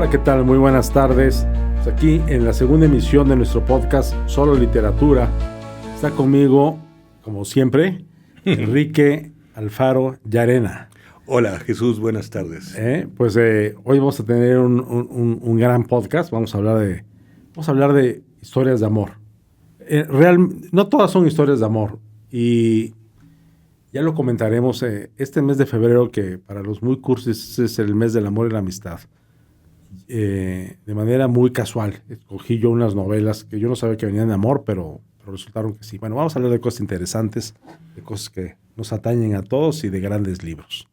Hola, ¿qué tal? Muy buenas tardes. Pues aquí en la segunda emisión de nuestro podcast Solo Literatura está conmigo, como siempre, Enrique Alfaro Llarena. Hola Jesús, buenas tardes. Hoy vamos a tener un gran podcast. Vamos a hablar de historias de amor. No todas son historias de amor. Y ya lo comentaremos este mes de febrero, que para los muy cursis es el mes del amor y la amistad. De manera muy casual escogí yo unas novelas que yo no sabía que venían de amor, pero resultaron que sí. Bueno, vamos a hablar de cosas interesantes, de cosas que nos atañen a todos y de grandes libros.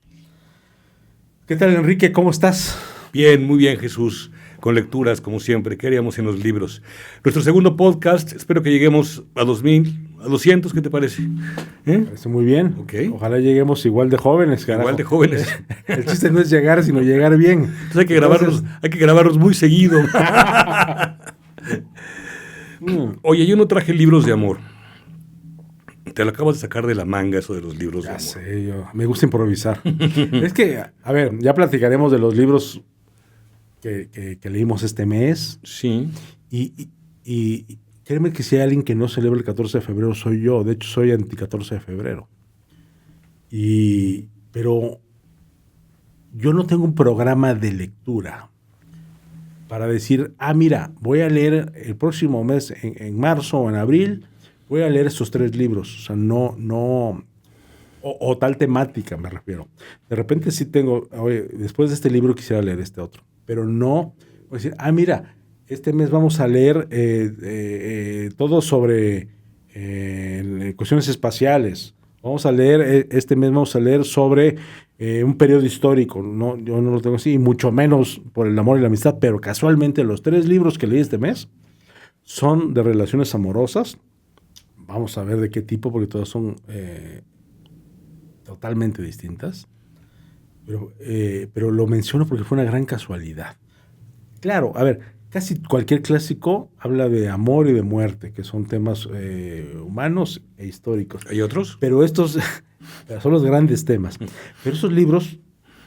¿Qué tal, Enrique? ¿Cómo estás? Bien, muy bien, Jesús, con lecturas como siempre. ¿Qué haríamos en los libros? Nuestro segundo podcast, espero que lleguemos a 2000, a 200, ¿qué te parece? Me parece muy bien. Okay. Ojalá lleguemos igual de jóvenes, carajo. Igual de jóvenes. El chiste no es llegar, sino llegar bien. Entonces hay que grabarlos muy seguido. Oye, yo no traje libros de amor. Te lo acabas de sacar de la manga eso de los libros de amor. Ya sé, me gusta improvisar. Es que, a ver, ya platicaremos de los libros que leímos este mes. Sí. Y créeme que si hay alguien que no celebra el 14 de febrero soy yo. De hecho, soy anti-14 de febrero. Pero yo no tengo un programa de lectura para decir, mira, voy a leer el próximo mes, en marzo o en abril, voy a leer estos 3 libros. O sea, o tal temática me refiero. De repente sí tengo, oye, después de este libro quisiera leer este otro. Pero no voy a decir, mira, este mes vamos a leer todo sobre cuestiones espaciales. Este mes vamos a leer sobre un periodo histórico. No, yo no lo tengo así, y mucho menos por el amor y la amistad, pero casualmente los 3 libros que leí este mes son de relaciones amorosas. Vamos a ver de qué tipo, porque todas son totalmente distintas. Pero lo menciono porque fue una gran casualidad. Claro, a ver, casi cualquier clásico habla de amor y de muerte, que son temas humanos e históricos. ¿Hay otros? Pero estos son los grandes temas. Pero esos libros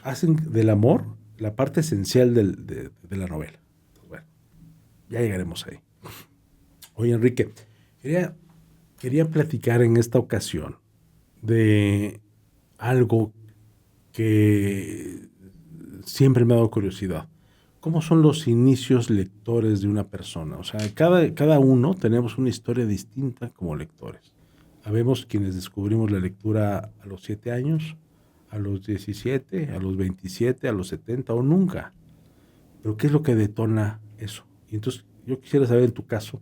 hacen del amor la parte esencial de la novela. Bueno, ya llegaremos ahí. Oye, Enrique, quería platicar en esta ocasión de algo que siempre me ha dado curiosidad. ¿Cómo son los inicios lectores de una persona? O sea, cada uno tenemos una historia distinta como lectores. Habemos quienes descubrimos la lectura a los 7 años, a los 17, a los 27, a los 70 o nunca. Pero ¿qué es lo que detona eso? Y entonces yo quisiera saber en tu caso,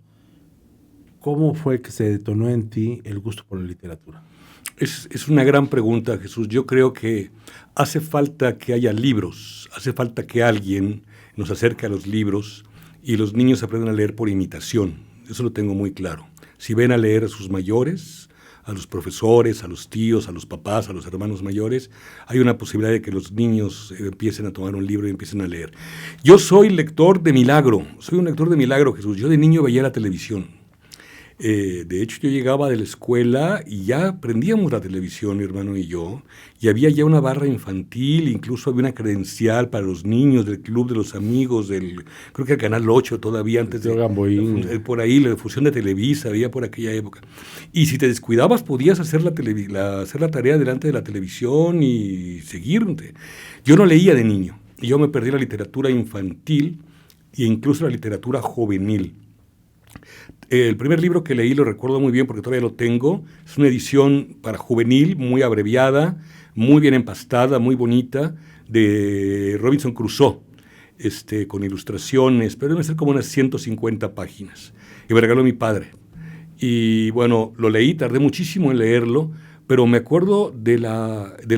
¿cómo fue que se detonó en ti el gusto por la literatura? Es una gran pregunta, Jesús. Yo creo que hace falta que haya libros, hace falta que alguien nos acerque a los libros y los niños aprendan a leer por imitación. Eso lo tengo muy claro. Si ven a leer a sus mayores, a los profesores, a los tíos, a los papás, a los hermanos mayores, hay una posibilidad de que los niños empiecen a tomar un libro y empiecen a leer. Yo soy lector de milagro, soy un lector de milagro, Jesús. Yo de niño veía la televisión. De hecho, yo llegaba de la escuela y ya prendíamos la televisión, mi hermano y yo, y había ya una barra infantil, incluso había una credencial para los niños del Club de los Amigos, creo que el Canal 8 todavía, antes de por ahí, la difusión de Televisa, había por aquella época. Y si te descuidabas, podías hacer hacer la tarea delante de la televisión y seguirte. Yo no leía de niño, y yo me perdí la literatura infantil e incluso la literatura juvenil. El primer libro que leí, lo recuerdo muy bien porque todavía lo tengo, es una edición para juvenil, muy abreviada, muy bien empastada, muy bonita, de Robinson Crusoe, con ilustraciones, pero debe ser como unas 150 páginas. Y me regaló mi padre. Y bueno, lo leí, tardé muchísimo en leerlo, pero me acuerdo del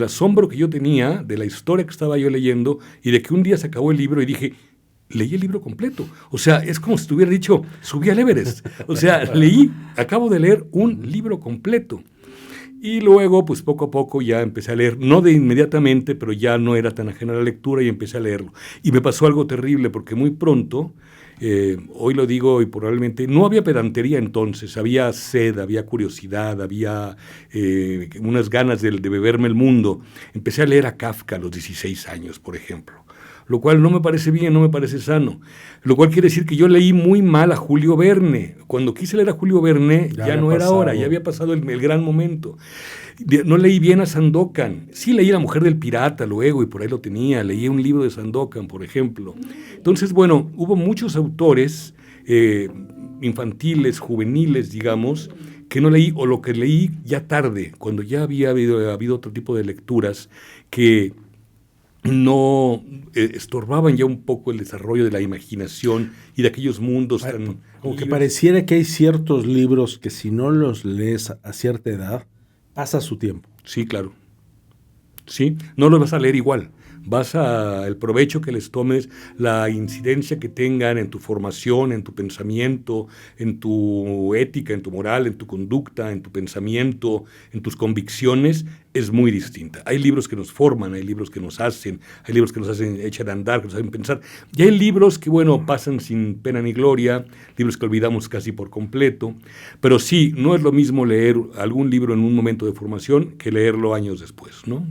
asombro que yo tenía, de la historia que estaba yo leyendo, y de que un día se acabó el libro y dije, leí el libro completo. O sea, es como si te hubiera dicho, subí al Everest. O sea, acabo de leer un libro completo. Y luego, pues poco a poco ya empecé a leer, no de inmediatamente, pero ya no era tan ajena a la lectura y empecé a leerlo. Y me pasó algo terrible, porque muy pronto, hoy lo digo y probablemente, no había pedantería entonces, había sed, había curiosidad, había unas ganas de beberme el mundo. Empecé a leer a Kafka a los 16 años, por ejemplo. lo cual no me parece bien, no me parece sano. Lo cual quiere decir que yo leí muy mal a Julio Verne. Cuando quise leer a Julio Verne, ya no era hora, ya había pasado el gran momento. No leí bien a Sandokan. Sí leí La mujer del pirata luego, y por ahí lo tenía. Leí un libro de Sandokan, por ejemplo. Entonces, bueno, hubo muchos autores infantiles, juveniles, digamos, que no leí, o lo que leí ya tarde, cuando ya había habido otro tipo de lecturas que no estorbaban ya un poco el desarrollo de la imaginación y de aquellos mundos tan... Como que pareciera que hay ciertos libros que si no los lees a cierta edad, pasa su tiempo. Sí, claro. Sí, no los vas a leer igual. Vas a el provecho que les tomes, la incidencia que tengan en tu formación, en tu pensamiento, en tu ética, en tu moral, en tu conducta, en tu pensamiento, en tus convicciones, es muy distinta. Hay libros que nos forman, hay libros que nos hacen, hay libros que nos hacen echar a andar, que nos hacen pensar. Y hay libros que, bueno, pasan sin pena ni gloria, libros que olvidamos casi por completo. Pero sí, no es lo mismo leer algún libro en un momento de formación que leerlo años después, ¿no?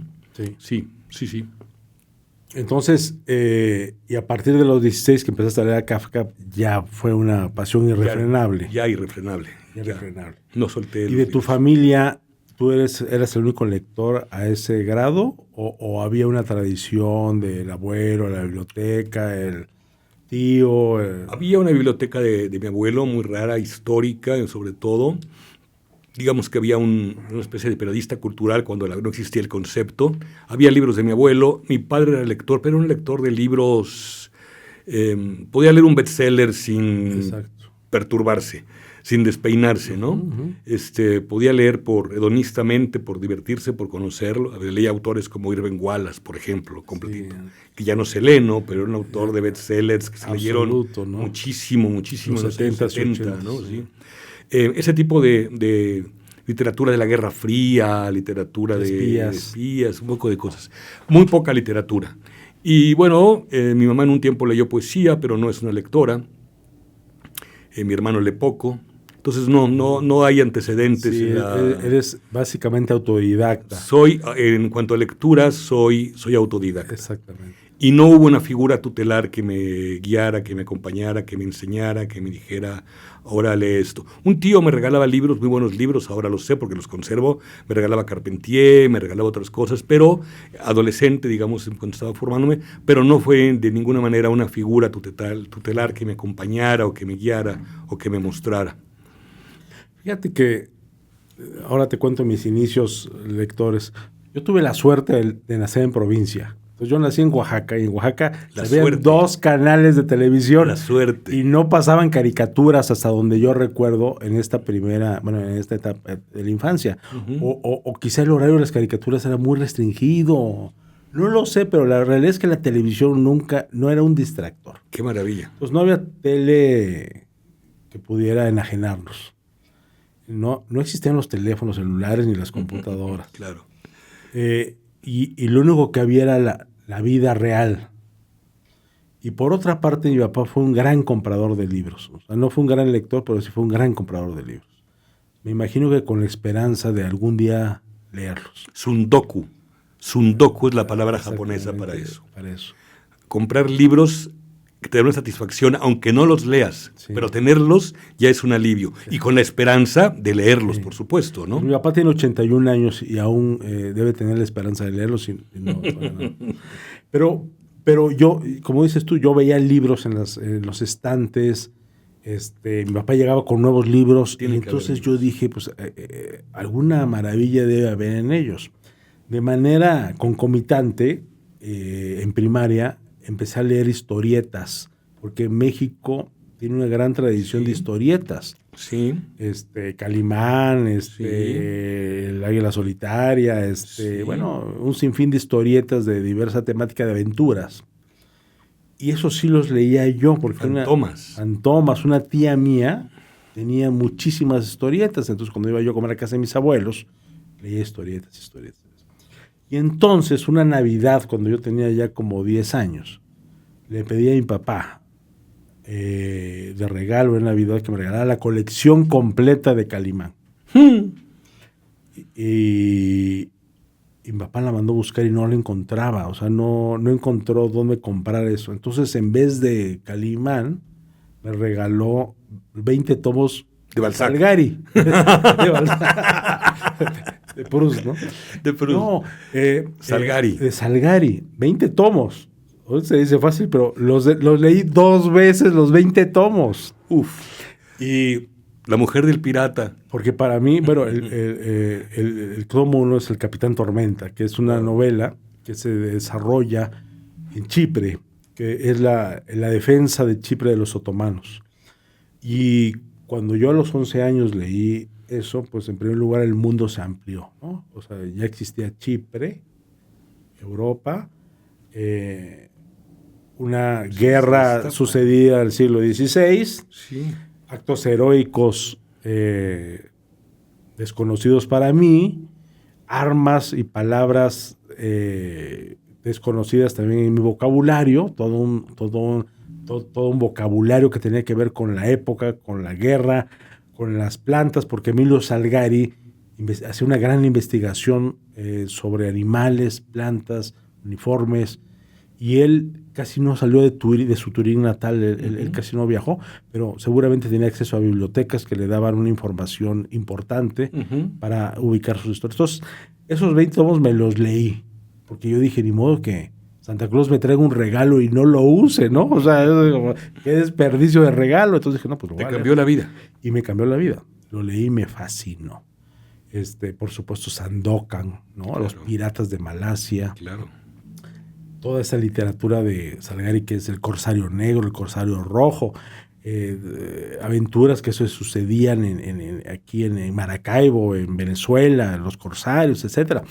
Sí. Entonces, y a partir de los 16 que empezaste a leer a Kafka, ya fue una pasión irrefrenable. Ya irrefrenable. No solté. ¿Y de tu familia, tú eras el único lector a ese grado? ¿O había una tradición del abuelo, la biblioteca, el tío? Había una biblioteca de mi abuelo, muy rara, histórica, sobre todo. Digamos que había una especie de periodista cultural cuando no existía el concepto. Había libros de mi abuelo. Mi padre era lector, pero era un lector de libros... podía leer un bestseller sin perturbarse, sin despeinarse, ¿no? Uh-huh. Podía leer hedonistamente, por divertirse, por conocerlo. Leía autores como Irving Wallace, por ejemplo, completito. Sí. Que ya no se lee, ¿no? Pero era un autor de bestsellers que se leyeron, ¿no? muchísimo en los 70, ¿no? Sí. Ese tipo de literatura de la Guerra Fría, literatura de espías, un poco de cosas. Muy poca literatura. Y bueno, mi mamá en un tiempo leyó poesía, pero no es una lectora. Mi hermano lee poco. Entonces no hay antecedentes. Sí, eres básicamente autodidacta. En cuanto a lectura, soy autodidacta. Exactamente. Y no hubo una figura tutelar que me guiara, que me acompañara, que me enseñara, que me dijera, ahora lee esto. Un tío me regalaba libros, muy buenos libros, ahora los sé porque los conservo, me regalaba Carpentier, me regalaba otras cosas, pero adolescente, digamos, cuando estaba formándome, pero no fue de ninguna manera una figura tutelar que me acompañara o que me guiara o que me mostrara. Fíjate que, ahora te cuento mis inicios lectores. Yo tuve la suerte de nacer en provincia. Entonces yo nací en Oaxaca, y en Oaxaca había 2 canales de televisión. La suerte. Y no pasaban caricaturas hasta donde yo recuerdo en esta etapa de la infancia. Uh-huh. O quizá el horario de las caricaturas era muy restringido. No lo sé, pero la realidad es que la televisión no era un distractor. ¡Qué maravilla! Pues no había tele que pudiera enajenarnos. No existían los teléfonos celulares ni las computadoras. Claro. Y lo único que había era la vida real. Y por otra parte, mi papá fue un gran comprador de libros. O sea, no fue un gran lector, pero sí fue un gran comprador de libros. Me imagino que con la esperanza de algún día leerlos. Sundoku. Sundoku es la palabra japonesa para eso. Comprar libros que te dan una satisfacción, aunque no los leas, pero tenerlos ya es un alivio. Sí. Y con la esperanza de leerlos, por supuesto, ¿no? Mi papá tiene 81 años y aún debe tener la esperanza de leerlos. Pero yo, como dices tú, yo veía libros en los estantes. Mi papá llegaba con nuevos libros y entonces yo dije, pues alguna maravilla debe haber en ellos. De manera concomitante, en primaria, empecé a leer historietas, porque México tiene una gran tradición de historietas. Sí. Calimán, El Águila Solitaria, bueno, un sinfín de historietas de diversa temática de aventuras. Y eso sí los leía yo, porque Fantomas, una tía mía tenía muchísimas historietas, entonces cuando iba yo a comer a casa de mis abuelos, leía historietas. Y entonces, una Navidad, cuando yo tenía ya como 10 años, le pedí a mi papá de regalo en Navidad que me regalara la colección completa de Calimán. Y Y mi papá la mandó a buscar y no la encontraba, o sea, no encontró dónde comprar eso. Entonces, en vez de Calimán, me regaló 20 tomos de Balzac. Salgari. De Balzac. De Proust, ¿no? De Proust. No, Salgari. De Salgari, 20 tomos. Hoy se dice fácil, pero los leí 2 veces, los 20 tomos. Uf. Y La mujer del pirata. Porque para mí, bueno, el tomo 1 es El Capitán Tormenta, que es una novela que se desarrolla en Chipre, que es la defensa de Chipre de los otomanos. Y cuando yo a los 11 años leí eso, pues en primer lugar el mundo se amplió, ¿no? O sea, ya existía Chipre, Europa, una guerra sucedida al siglo XVI, sí. Actos heroicos desconocidos para mí, armas y palabras desconocidas también en mi vocabulario, todo un vocabulario que tenía que ver con la época, con la guerra, con las plantas, porque Emilio Salgari hacía una gran investigación sobre animales, plantas, uniformes, y él casi no salió de su Turín natal, él casi no viajó, pero seguramente tenía acceso a bibliotecas que le daban una información importante para ubicar sus historias. Entonces, esos 20 tomos me los leí, porque yo dije, ni modo que Santa Claus me traiga un regalo y no lo use, ¿no? O sea, qué desperdicio de regalo. Entonces dije, no, pues lo voy a leer. Te cambió la vida. Y me cambió la vida. Lo leí y me fascinó. Por supuesto, Sandokan, ¿no? Claro. Los piratas de Malasia. Claro. Toda esa literatura de Salgari, que es el corsario negro, el corsario rojo, aventuras que eso sucedían aquí en Maracaibo, en Venezuela, los corsarios, etcétera.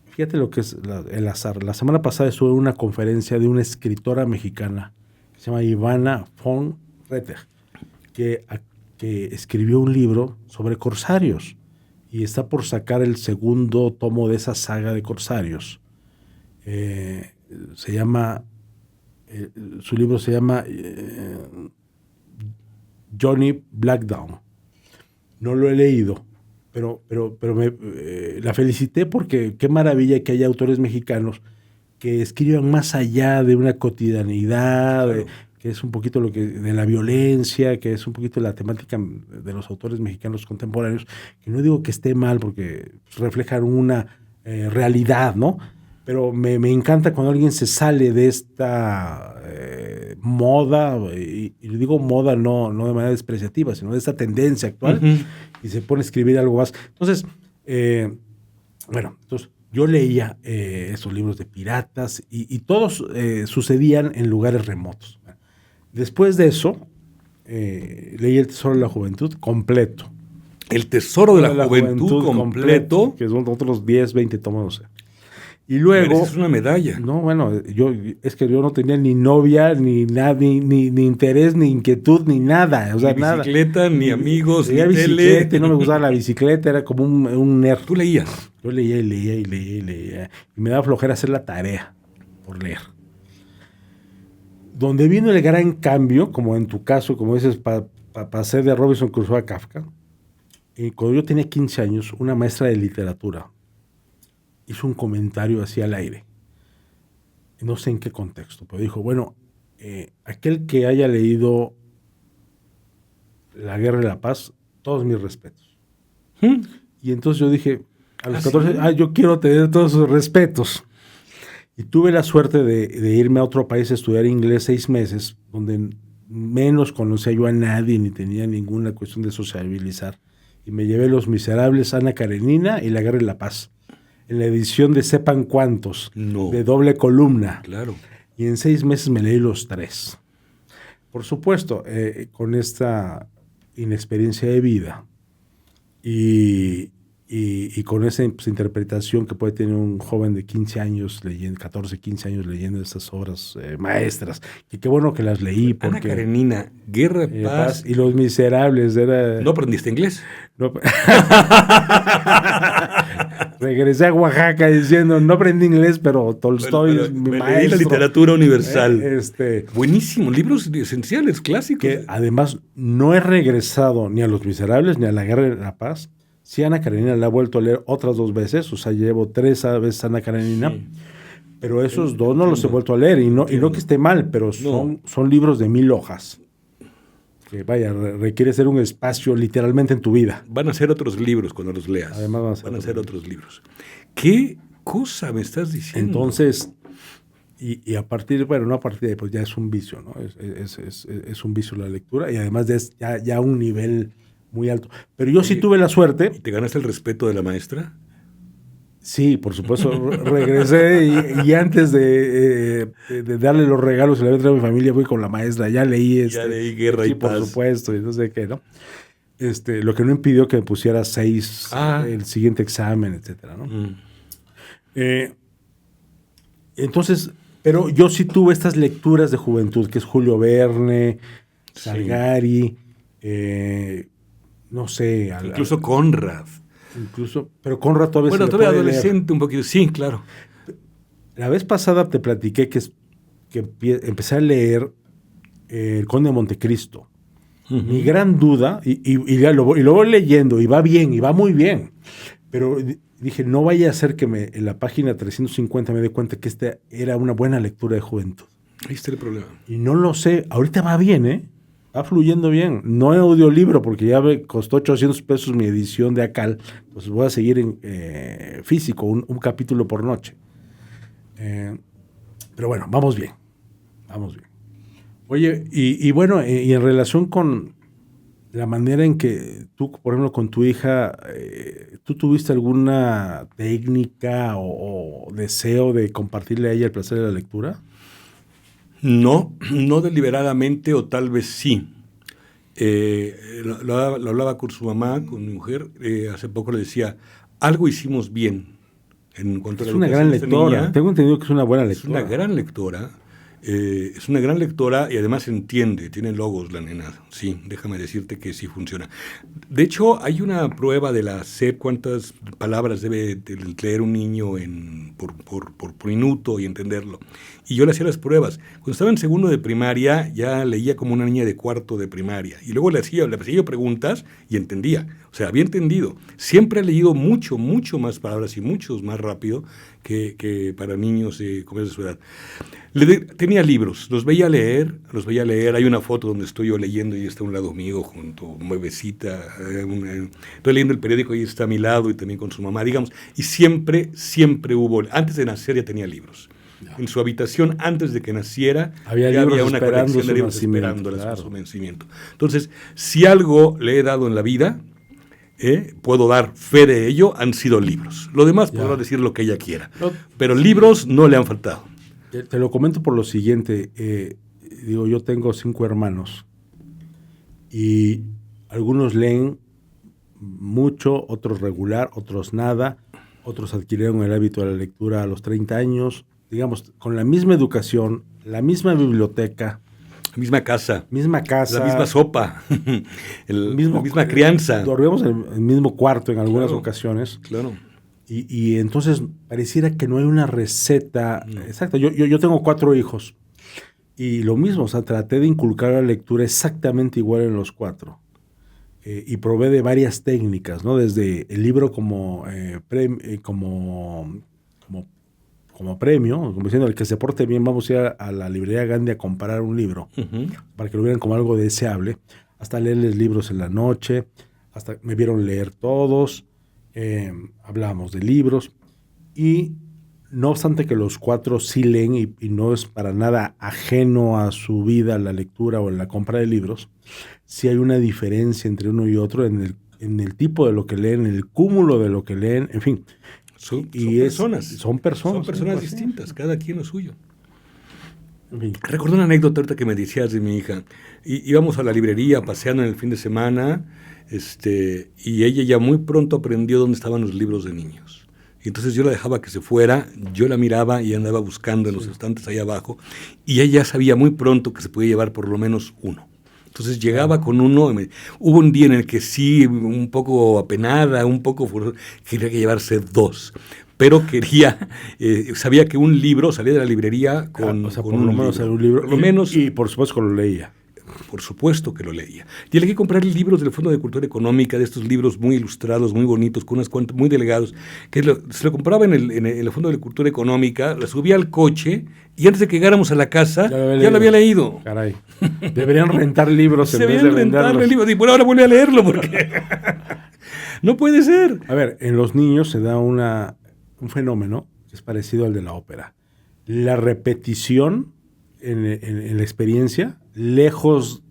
Fíjate lo que es el azar. La semana pasada estuve en una conferencia de una escritora mexicana que se llama Ivana von Retter, que escribió un libro sobre corsarios y está por sacar el segundo tomo de esa saga de corsarios. Se llama, su libro se llama Johnny Blackdown. No lo he leído, pero la felicité porque qué maravilla que haya autores mexicanos que escriban más allá de una cotidianidad, que es un poquito lo que de la violencia, que es un poquito la temática de los autores mexicanos contemporáneos, que no digo que esté mal porque reflejan una realidad, ¿no? Pero me encanta cuando alguien se sale de esta moda, y digo moda no de manera despreciativa, sino de esta tendencia actual, y se pone a escribir algo más. Entonces, yo leía esos libros de piratas y todos sucedían en lugares remotos. Después de eso, leí El Tesoro de la Juventud completo. El Tesoro de la Juventud completo. Que son otros 10, 20 tomos, no sé. Y luego... Es una medalla. No, bueno, es que yo no tenía ni novia, ni nada, ni interés, ni inquietud, ni nada. O sea, ni bicicleta, nada. Ni amigos, ni bicicleta, tele. No me gustaba la bicicleta, era como un nerd. ¿Tú leías? Yo leía y leía. Y me daba flojera hacer la tarea por leer. Donde vino el gran cambio, como en tu caso, como dices, pasé de Robinson Crusoe a Kafka. Y cuando yo tenía 15 años, una maestra de literatura hizo un comentario así al aire. No sé en qué contexto, pero dijo, bueno, aquel que haya leído La Guerra y la Paz, todos mis respetos. Y entonces yo dije, a los 14, yo quiero tener todos sus respetos. Y tuve la suerte de irme a otro país a estudiar inglés 6 meses, donde menos conocía yo a nadie, ni tenía ninguna cuestión de sociabilizar. Y me llevé Los Miserables, Ana Karenina y La Guerra y la Paz. En la edición de sepan cuántos, de doble columna. Claro. Y en 6 meses me leí los 3. Por supuesto, con esta inexperiencia de vida y con esa interpretación que puede tener un joven de 15 años, 14, 15 años leyendo estas obras maestras. Y qué bueno que las leí. Porque, Ana Karenina, Guerra, Paz y Los Miserables. ¿No aprendiste inglés? No. Regresé a Oaxaca diciendo, no aprendí inglés, pero Tolstoy es mi maestro. La literatura universal. Buenísimo, libros esenciales, clásicos. Que además no he regresado ni a Los Miserables ni a La Guerra y la Paz, Sí, Ana Karenina la he vuelto a leer otras 2 veces, o sea, llevo 3 veces Ana Karenina, Sí. pero esos 2 no los he vuelto a leer, y no que esté mal, pero son libros de 1000 hojas. Que vaya, requiere ser un espacio literalmente en tu vida. Van a ser otros libros cuando los leas. Además van a ser otros libros. ¿Qué cosa me estás diciendo? Entonces, y a partir, bueno, no a partir de ahí, pues ya es un vicio, ¿no? Es un vicio la lectura, y además es ya un nivel muy alto. Pero yo sí tuve la suerte. ¿Y te ganaste el respeto de la maestra? Sí, por supuesto, regresé y antes de darle los regalos que le había traído a mi familia, fui con la maestra, ya leí Guerra y Paz. Por supuesto, y no sé qué, ¿no? Lo que no impidió que me pusiera 6 el siguiente examen, etcétera, ¿no? Entonces, pero yo sí tuve estas lecturas de juventud, que es Julio Verne, Salgari, no sé. Incluso Conrad. Pero Conrad todavía bueno, todavía adolescente leer. Un poquito, sí, claro. La vez pasada te platiqué que empecé a leer El Conde de Montecristo. Uh-huh. Mi gran duda, y lo voy leyendo, y va bien, y va muy bien, pero dije, no vaya a ser que en la página 350 me dé cuenta que esta era una buena lectura de juventud. Ahí está el problema. Y no lo sé, ahorita va bien, ¿eh? Va fluyendo bien. No en audiolibro, porque ya me costó 800 pesos mi edición de Acal, pues voy a seguir en físico, un capítulo por noche. Pero bueno, vamos bien. Oye, y bueno, y en relación con la manera en que tú, por ejemplo, con tu hija, ¿tú tuviste alguna técnica o deseo de compartirle a ella el placer de la lectura? No deliberadamente, o tal vez sí. Lo hablaba con su mamá, con mi mujer, hace poco le decía, algo hicimos bien en cuanto a la educación. Es una gran lectora, niña. Tengo entendido que es una buena lectora. Es una gran lectora. Es una gran lectora y además entiende, tiene logos la nena, sí, déjame decirte que sí funciona. De hecho, hay una prueba de la SEP, cuántas palabras debe leer un niño por minuto y entenderlo. Y yo le hacía las pruebas. Cuando estaba en segundo de primaria, ya leía como una niña de cuarto de primaria. Y luego le hacía yo preguntas y entendía. O sea, había entendido. Siempre he leído mucho más palabras y muchos más rápido que para niños como es de su edad. Tenía libros, los veía leer. Hay una foto donde estoy yo leyendo y está a un lado mío junto, bebecita. Estoy leyendo el periódico y está a mi lado y también con su mamá, digamos. Y siempre hubo, antes de nacer ya tenía libros. No. En su habitación, antes de que naciera, había una colección de libros esperándolas por su nacimiento. Entonces, si algo le he dado en la vida, puedo dar fe de ello, han sido libros. Lo demás podrá decir lo que ella quiera. Pero libros no le han faltado. Te lo comento por lo siguiente. Yo tengo 5 hermanos y algunos leen mucho, otros regular, otros nada, otros adquirieron el hábito de la lectura a los 30 años, digamos, con la misma educación, la misma biblioteca. Misma casa. La misma sopa. La misma crianza. Dormíamos en el mismo cuarto en algunas ocasiones. Claro. Y entonces pareciera que no hay una receta exacta. Yo tengo 4 hijos y lo mismo, o sea, traté de inculcar la lectura exactamente igual en los 4. Y probé de varias técnicas, ¿no? Desde el libro como premio, como diciendo, el que se porte bien, vamos a ir a la librería Gandhi a comprar un libro, para que lo vieran como algo deseable, hasta leerles libros en la noche, hasta me vieron leer todos, hablábamos de libros, y no obstante que los 4 sí leen y no es para nada ajeno a su vida la lectura o la compra de libros, sí hay una diferencia entre uno y otro en el tipo de lo que leen, en el cúmulo de lo que leen, en fin. Son personas distintas, cada quien lo suyo. Recuerdo una anécdota ahorita que me decías de mi hija. Íbamos a la librería paseando en el fin de semana, y ella ya muy pronto aprendió dónde estaban los libros de niños. Y entonces yo la dejaba que se fuera, yo la miraba y andaba buscando en los estantes ahí abajo, y ella sabía muy pronto que se podía llevar por lo menos uno. Entonces llegaba con uno, hubo un día en el que sí, un poco apenada, quería llevarse 2, pero sabía que un libro salía de la librería con por lo menos un libro, y por supuesto lo leía. Por supuesto que lo leía. Y elegí comprar libros del Fondo de Cultura Económica, de estos libros muy ilustrados, muy bonitos, con unas cuantas, muy delgados, que se lo compraba en el Fondo de Cultura Económica, la subía al coche y antes de que llegáramos a la casa ya lo había leído. Caray. Deberían rentar libros en vez de Deberían rentarle libros. Y bueno, ahora vuelve a leerlo porque no puede ser. A ver, en los niños se da un fenómeno que es parecido al de la ópera. La repetición en la experiencia, lejos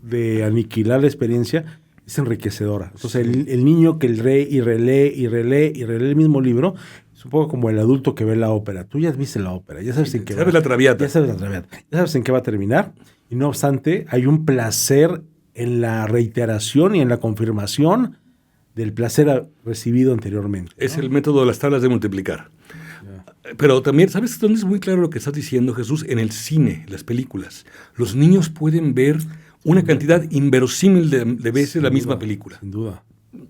de aniquilar la experiencia, es enriquecedora. Entonces, el niño que lee y relee el mismo libro, es un poco como el adulto que ve la ópera. Tú ya viste la ópera, ya sabes en qué va. La Traviata. Ya sabes en qué va a terminar. Y no obstante, hay un placer en la reiteración y en la confirmación del placer recibido anteriormente, ¿no? Es el método de las tablas de multiplicar. Pero también, ¿sabes dónde es muy claro lo que estás diciendo, Jesús? En el cine, las películas. Los niños pueden ver una cantidad inverosímil de veces la misma película.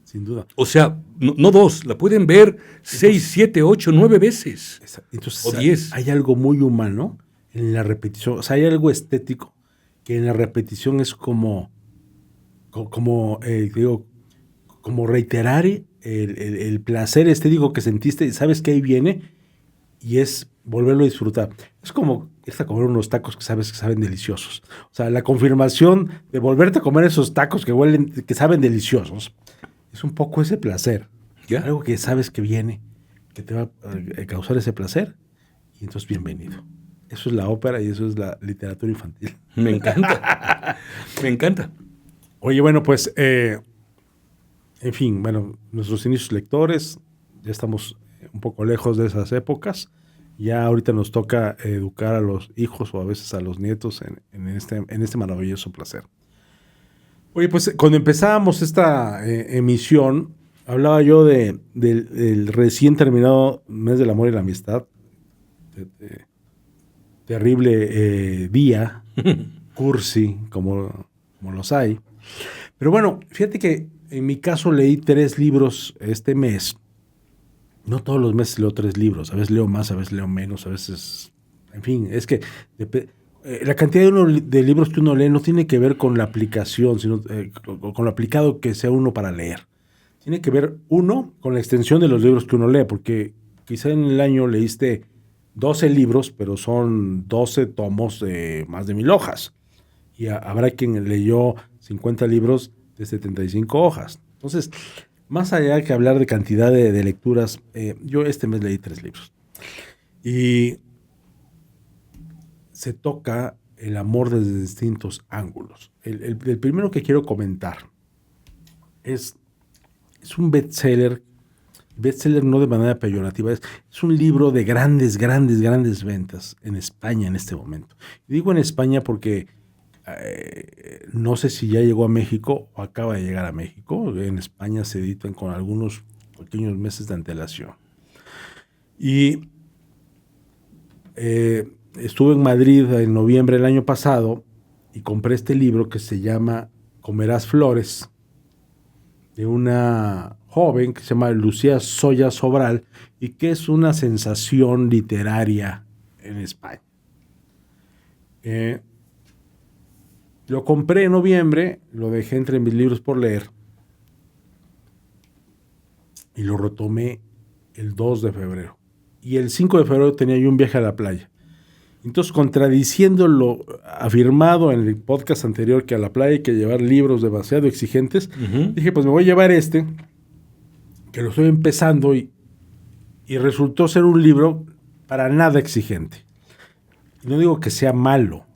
Sin duda. O sea, no dos, la pueden ver 6, 7, 8, 9 veces. Entonces, o 10. Hay algo muy humano en la repetición. O sea, hay algo estético que en la repetición es como reiterar el placer estético que sentiste y sabes que ahí viene y es volverlo a disfrutar. Es como irte a comer unos tacos que sabes que saben deliciosos. O sea, la confirmación de volverte a comer esos tacos que saben deliciosos es un poco ese placer. ¿Ya? Algo que sabes que viene, que te va a causar ese placer y entonces bienvenido. Eso es la ópera y eso es la literatura infantil. Me encanta. Me encanta. Oye, bueno, pues, en fin, bueno, nuestros inicios lectores, ya estamos un poco lejos de esas épocas. Ya ahorita nos toca educar a los hijos o a veces a los nietos en este maravilloso placer. Oye, pues cuando empezábamos esta emisión, hablaba yo del recién terminado Mes del Amor y la Amistad. Terrible día, cursi, como los hay. Pero bueno, fíjate que en mi caso leí 3 libros este mes. No todos los meses leo 3 libros. A veces leo más, a veces leo menos, a veces... En fin, es que la cantidad de libros que uno lee no tiene que ver con la aplicación, sino con lo aplicado que sea uno para leer. Tiene que ver, uno, con la extensión de los libros que uno lee, porque quizá en el año leíste 12 libros, pero son 12 tomos de más de 1000 hojas. Y habrá quien leyó 50 libros de 75 hojas. Entonces, más allá de que hablar de cantidad de lecturas, yo este mes leí 3 libros. Y se toca el amor desde distintos ángulos. El primero que quiero comentar es un bestseller no de manera peyorativa, es un libro de grandes ventas en España en este momento. Y digo en España porque no sé si ya llegó a México o acaba de llegar a México. En España se editan con algunos pequeños meses de antelación. Y estuve en Madrid en noviembre del año pasado y compré este libro que se llama Comerás Flores, de una joven que se llama Lucía Soya Sobral y que es una sensación literaria en España. Lo compré en noviembre, lo dejé entre mis libros por leer y lo retomé el 2 de febrero. Y el 5 de febrero tenía yo un viaje a la playa. Entonces, contradiciendo lo afirmado en el podcast anterior que a la playa hay que llevar libros demasiado exigentes, dije, pues me voy a llevar que lo estoy empezando y resultó ser un libro para nada exigente. Y no digo que sea malo,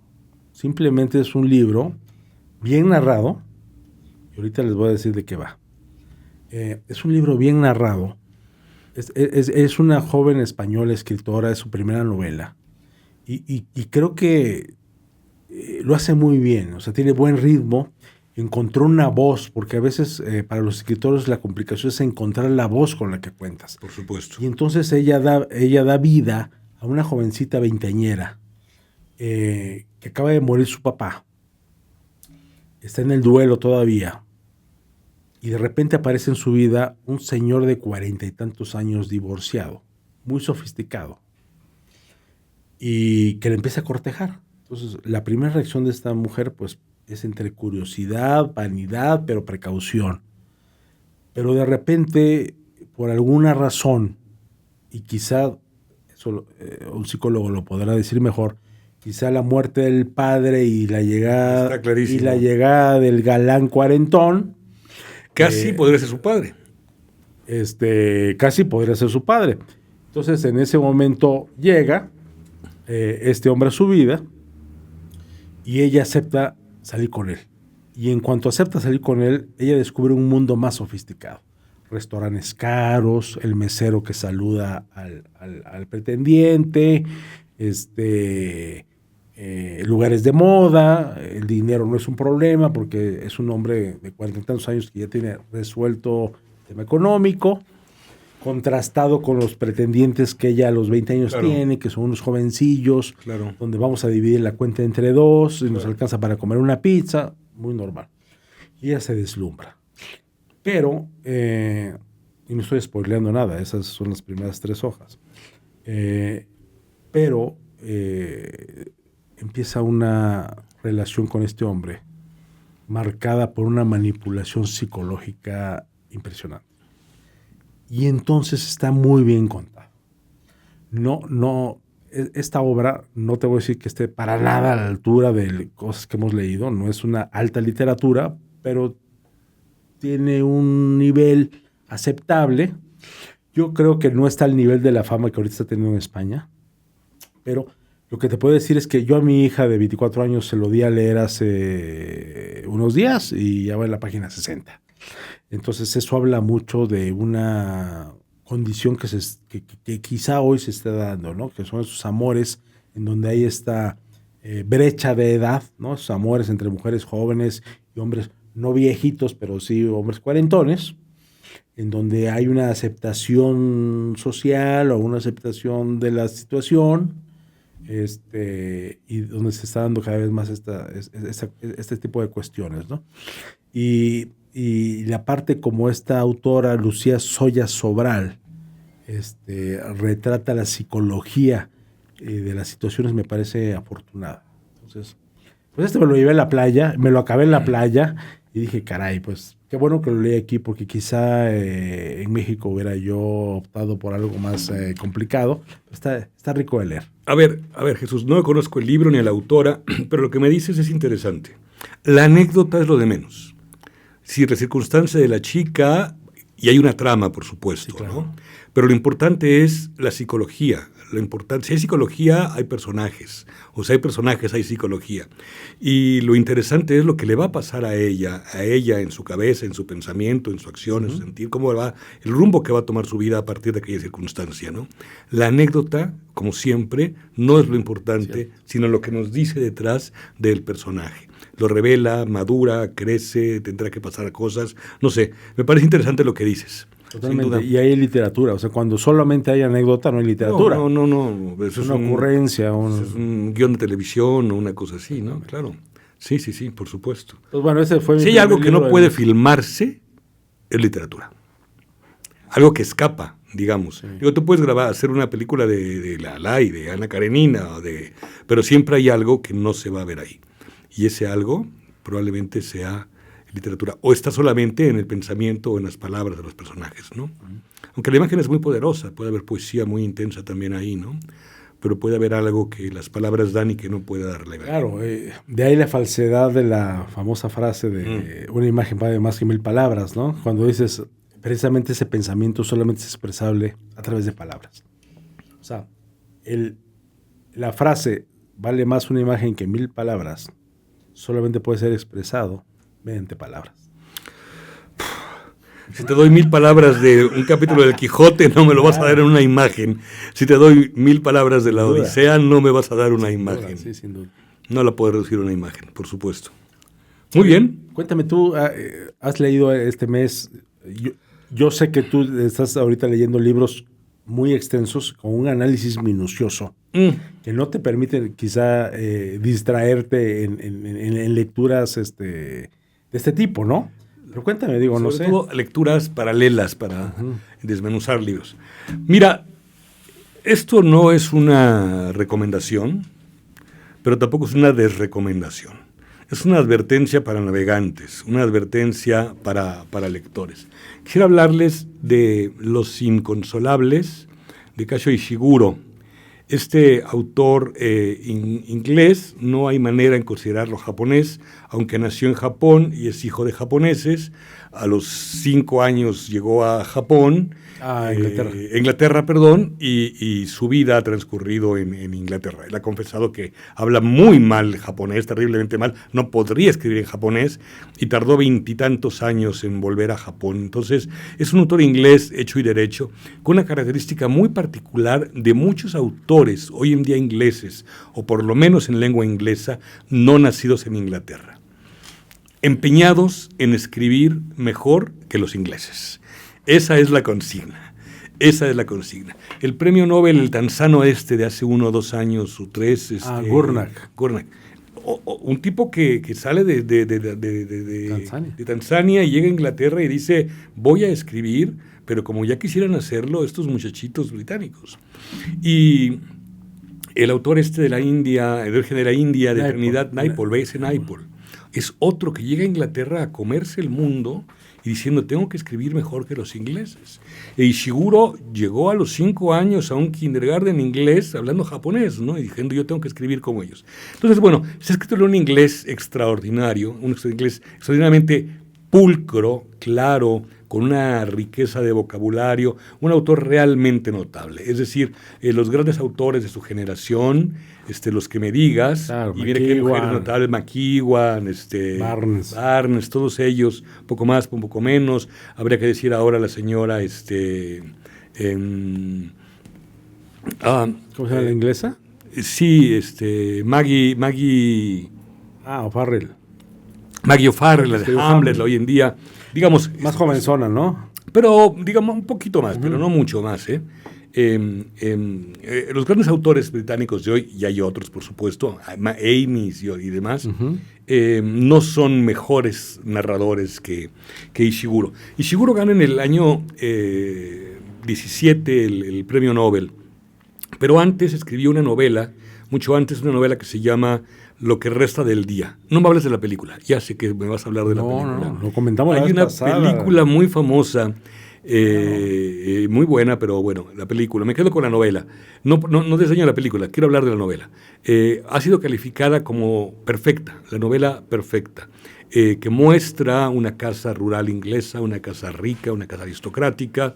simplemente es un libro bien narrado, y ahorita les voy a decir de qué va. Es un libro bien narrado, es una joven española escritora, es su primera novela, y creo que lo hace muy bien, o sea, tiene buen ritmo, encontró una voz, porque a veces para los escritores la complicación es encontrar la voz con la que cuentas. Por supuesto. Y entonces ella da vida a una jovencita veinteañera que acaba de morir su papá. Está en el duelo todavía. Y de repente aparece en su vida un señor de 40 y tantos años divorciado, muy sofisticado, y que le empieza a cortejar. Entonces, la primera reacción de esta mujer, pues, es entre curiosidad, vanidad, pero precaución. Pero de repente, por alguna razón, y quizá eso, un psicólogo lo podrá decir mejor, quizá la muerte del padre y la llegada del galán cuarentón. Casi podría ser su padre. Casi podría ser su padre. Entonces, en ese momento llega este hombre a su vida y ella acepta salir con él. Y en cuanto acepta salir con él, ella descubre un mundo más sofisticado. Restaurantes caros, el mesero que saluda al pretendiente, lugares de moda, el dinero no es un problema porque es un hombre de 40 y tantos años que ya tiene resuelto el tema económico, contrastado con los pretendientes que ella a los 20 años tiene, que son unos jovencillos, donde vamos a dividir la cuenta entre dos y nos alcanza para comer una pizza, muy normal. Y ella se deslumbra. Pero, y no estoy spoileando nada, esas son las primeras 3 hojas, pero empieza una relación con este hombre marcada por una manipulación psicológica impresionante. Y entonces está muy bien contada. Esta obra, no te voy a decir que esté para nada a la altura de cosas que hemos leído, no es una alta literatura, pero tiene un nivel aceptable. Yo creo que no está al nivel de la fama que ahorita está teniendo en España, pero lo que te puedo decir es que yo a mi hija de 24 años se lo di a leer hace unos días y ya va en la página 60. Entonces eso habla mucho de una condición que quizá hoy se está dando, ¿no? Que son esos amores en donde hay esta brecha de edad, ¿no? Esos amores entre mujeres jóvenes y hombres no viejitos, pero sí hombres cuarentones, en donde hay una aceptación social o una aceptación de la situación, y donde se está dando cada vez más este tipo de cuestiones, ¿no? Y la parte como esta autora, Lucía Soya Sobral, retrata la psicología de las situaciones, me parece afortunada. Entonces, pues me lo llevé a la playa, me lo acabé en la playa y dije, caray, pues qué bueno que lo leí aquí porque quizá en México hubiera yo optado por algo más complicado. Está rico de leer. A ver, Jesús, no conozco el libro ni a la autora, pero lo que me dices es interesante. La anécdota es lo de menos. Si la circunstancia de la chica, y hay una trama, por supuesto, sí, claro, ¿no? Pero lo importante es la psicología. Si hay psicología, hay personajes. O sea, hay personajes, hay psicología. Y lo interesante es lo que le va a pasar a ella en su cabeza, en su pensamiento, en su acción, en su sentir, cómo va, el rumbo que va a tomar su vida a partir de aquella circunstancia, ¿no? La anécdota, como siempre, no es lo importante, sino lo que nos dice detrás del personaje. Lo revela, madura, crece, tendrá que pasar cosas. No sé, me parece interesante lo que dices. Totalmente, y hay literatura, o sea, cuando solamente hay anécdota no hay literatura. No, eso es una ocurrencia. Es un guión de televisión o una cosa así, ¿no? Claro, sí, por supuesto. Pues bueno, ese fue si hay algo que no puede filmarse, es literatura. Algo que escapa, digamos. Sí. Digo, tú puedes hacer una película de La y de Ana Karenina, pero siempre hay algo que no se va a ver ahí. Y ese algo probablemente sea literatura, o está solamente en el pensamiento o en las palabras de los personajes, ¿no? Aunque la imagen es muy poderosa, puede haber poesía muy intensa también ahí, ¿no? Pero puede haber algo que las palabras dan y que no puede dar la imagen. Claro, de ahí la falsedad de la famosa frase de una imagen vale más que 1000 palabras, ¿no? Cuando dices, precisamente ese pensamiento solamente es expresable a través de palabras. O sea, la frase vale más una imagen que 1000 palabras solamente puede ser expresado mediante palabras. Si te doy 1000 palabras de un capítulo del Quijote, no me lo vas a dar en una imagen. Si te doy 1000 palabras de la Odisea, no me vas a dar una imagen. Sí, sin duda. No la puedes reducir a una imagen, por supuesto. Muy bien. Cuéntame, tú has leído este mes, yo sé que tú estás ahorita leyendo libros muy extensos, con un análisis minucioso, que no te permite quizá distraerte en lecturas de este tipo, ¿no? Pero cuéntame, digo, no sé. Sobre todo lecturas paralelas para desmenuzar libros. Mira, esto no es una recomendación, pero tampoco es una desrecomendación. Es una advertencia para navegantes, una advertencia para lectores. Quisiera hablarles de Los Inconsolables, de Kazuo Ishiguro. Este autor inglés, no hay manera en considerarlo japonés, aunque nació en Japón y es hijo de japoneses. A los 5 años llegó a Japón, Inglaterra, y su vida ha transcurrido en Inglaterra. Él ha confesado que habla muy mal japonés, terriblemente mal, no podría escribir en japonés, y tardó 20 y tantos años en volver a Japón. Entonces, es un autor inglés hecho y derecho, con una característica muy particular de muchos autores hoy en día ingleses, o por lo menos en lengua inglesa, no nacidos en Inglaterra, empeñados en escribir mejor que los ingleses. Esa es la consigna. Esa es la consigna. El premio Nobel, el tanzano de hace 1 o 2 años o 3. Gurnak. Un tipo que sale de Tanzania y llega a Inglaterra y dice, voy a escribir, pero como ya quisieran hacerlo estos muchachitos británicos. Y el autor de la India, el origen de la India, de Trinidad, Naipaul, es otro que llega a Inglaterra a comerse el mundo y diciendo, tengo que escribir mejor que los ingleses. E Ishiguro llegó a los 5 años a un kindergarten inglés hablando japonés, ¿no? Y diciendo, yo tengo que escribir como ellos. Entonces, bueno, se ha escrito en un inglés extraordinario, un inglés extraordinariamente pulcro, claro, con una riqueza de vocabulario, un autor realmente notable. Es decir, los grandes autores de su generación, los que me digas, claro, y mira qué mujeres notables, McEwan, Barnes, todos ellos, un poco más, un poco menos. Habría que decir ahora la señora, ¿cómo se llama la inglesa? Sí, Maggie O'Farrell. Maggie O'Farrell, la de Hamlet, hoy en día, digamos... Más jovenzona, ¿no? Pero, digamos, un poquito más, pero no mucho más, los grandes autores británicos de hoy, y hay otros, por supuesto, Amis y demás, no son mejores narradores que Ishiguro. Ishiguro gana en el año 17 el premio Nobel, pero antes escribió una novela, mucho antes, una novela que se llama Lo que resta del día. No me hables de la película, ya sé que me vas a hablar de la película. No, lo comentamos. Hay una película muy famosa, muy buena, pero bueno, la película. Me quedo con la novela. No diseño la película, quiero hablar de la novela. Ha sido calificada como perfecta, la novela perfecta, que muestra una casa rural inglesa, una casa rica, una casa aristocrática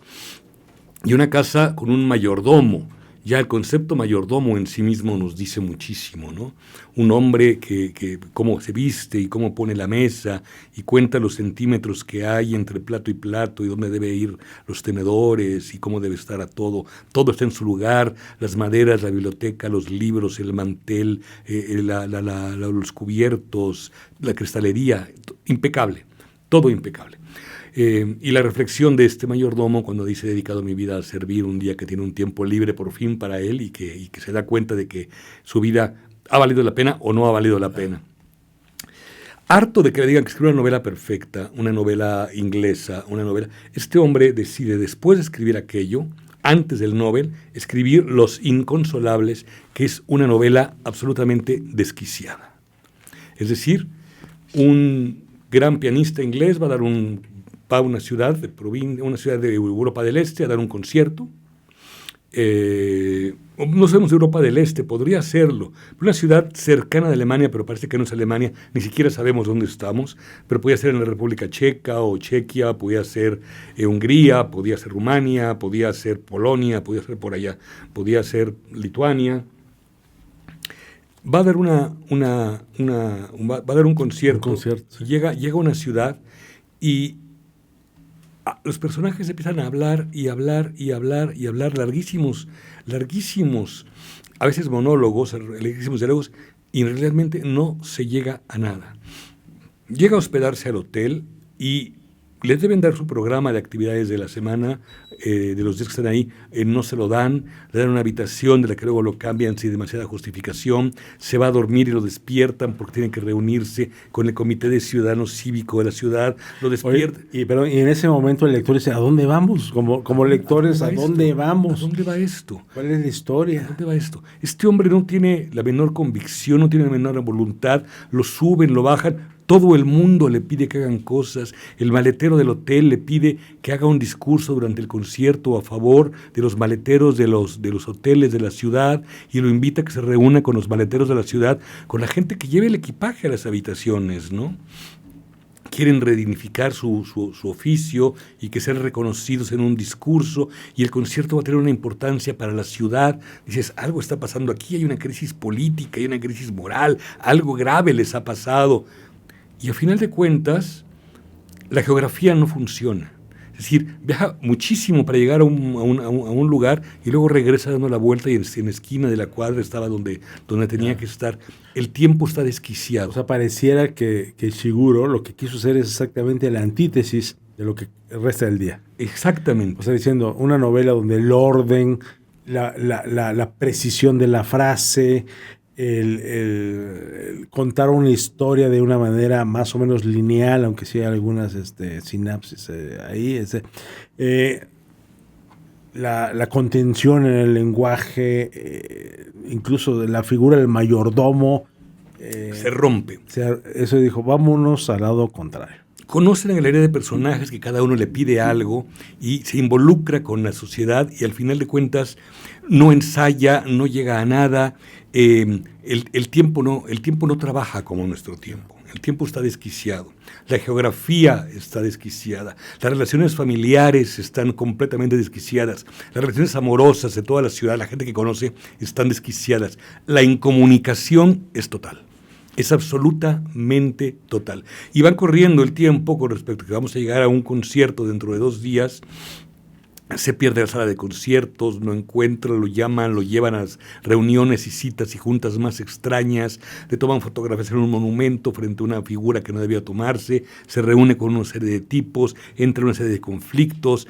y una casa con un mayordomo. Ya el concepto mayordomo en sí mismo nos dice muchísimo, ¿no? Un hombre que cómo se viste y cómo pone la mesa y cuenta los centímetros que hay entre plato y plato y dónde debe ir los tenedores y cómo debe estar a todo. Todo está en su lugar, las maderas, la biblioteca, los libros, el mantel, los cubiertos, la cristalería, impecable, todo impecable. Y la reflexión de este mayordomo cuando dice, he dedicado mi vida a servir, un día que tiene un tiempo libre por fin para él y que se da cuenta de que su vida ha valido la pena o no ha valido la pena. Harto de que le digan que escribe una novela perfecta, una novela inglesa, este hombre decide, después de escribir aquello, antes del Nobel, escribir Los Inconsolables, que es una novela absolutamente desquiciada. Es decir, un gran pianista inglés va a una ciudad de Europa del Este a dar un concierto. No sabemos de Europa del Este, podría serlo. Una ciudad cercana de Alemania, pero parece que no es Alemania, ni siquiera sabemos dónde estamos, pero podía ser en la República Checa o Chequia, podía ser Hungría, podía ser Rumania, podía ser Polonia, podía ser por allá, podía ser Lituania. Va a dar va a dar un concierto. Sí. Llega a una ciudad y los personajes empiezan a hablar y hablar y hablar y hablar, larguísimos, a veces monólogos, larguísimos diálogos, y realmente no se llega a nada. Llega a hospedarse al hotel y Les deben dar su programa de actividades de la semana, de los días que están ahí, no se lo dan, le dan una habitación de la que luego lo cambian sin demasiada justificación, se va a dormir y lo despiertan porque tienen que reunirse con el Comité de Ciudadanos Cívico de la ciudad, lo despiertan. Y en ese momento el lector dice, ¿a dónde vamos? Como lectores, ¿a dónde vamos? ¿A dónde va esto? ¿Cuál es la historia? ¿A dónde va esto? Este hombre no tiene la menor convicción, no tiene la menor voluntad, lo suben, lo bajan. Todo el mundo le pide que hagan cosas. El maletero del hotel le pide que haga un discurso durante el concierto a favor de los maleteros de los hoteles de la ciudad y lo invita a que se reúna con los maleteros de la ciudad, con la gente que lleve el equipaje a las habitaciones, ¿no? Quieren redignificar su oficio y que sean reconocidos en un discurso, y el concierto va a tener una importancia para la ciudad. Dices, algo está pasando aquí, hay una crisis política, hay una crisis moral, algo grave les ha pasado. Y a final de cuentas, la geografía no funciona. Es decir, viaja muchísimo para llegar a un lugar y luego regresa dando la vuelta y en la esquina de la cuadra estaba donde tenía que estar. El tiempo está desquiciado. O sea, pareciera que Ishiguro lo que quiso hacer es exactamente la antítesis de lo que resta del día. Exactamente. O sea, diciendo, una novela donde el orden, la precisión de la frase, el contar una historia de una manera más o menos lineal, aunque sí hay algunas sinapsis ahí, la contención en el lenguaje, incluso de la figura del mayordomo, se rompe. Eso dijo, vámonos al lado contrario. Conocen la galería de personajes que cada uno le pide algo y se involucra con la sociedad y al final de cuentas no ensaya, no llega a nada. El tiempo no trabaja como nuestro tiempo. El tiempo está desquiciado. La geografía está desquiciada. Las relaciones familiares están completamente desquiciadas. Las relaciones amorosas de toda la ciudad, la gente que conoce, están desquiciadas. La incomunicación es total. Es absolutamente total. Y van corriendo el tiempo con respecto a que vamos a llegar a un concierto dentro de 2 días. Se pierde la sala de conciertos, no encuentra, lo llaman, lo llevan a las reuniones y citas y juntas más extrañas, le toman fotografías en un monumento frente a una figura que no debía tomarse, se reúne con una serie de tipos, entra en una serie de conflictos,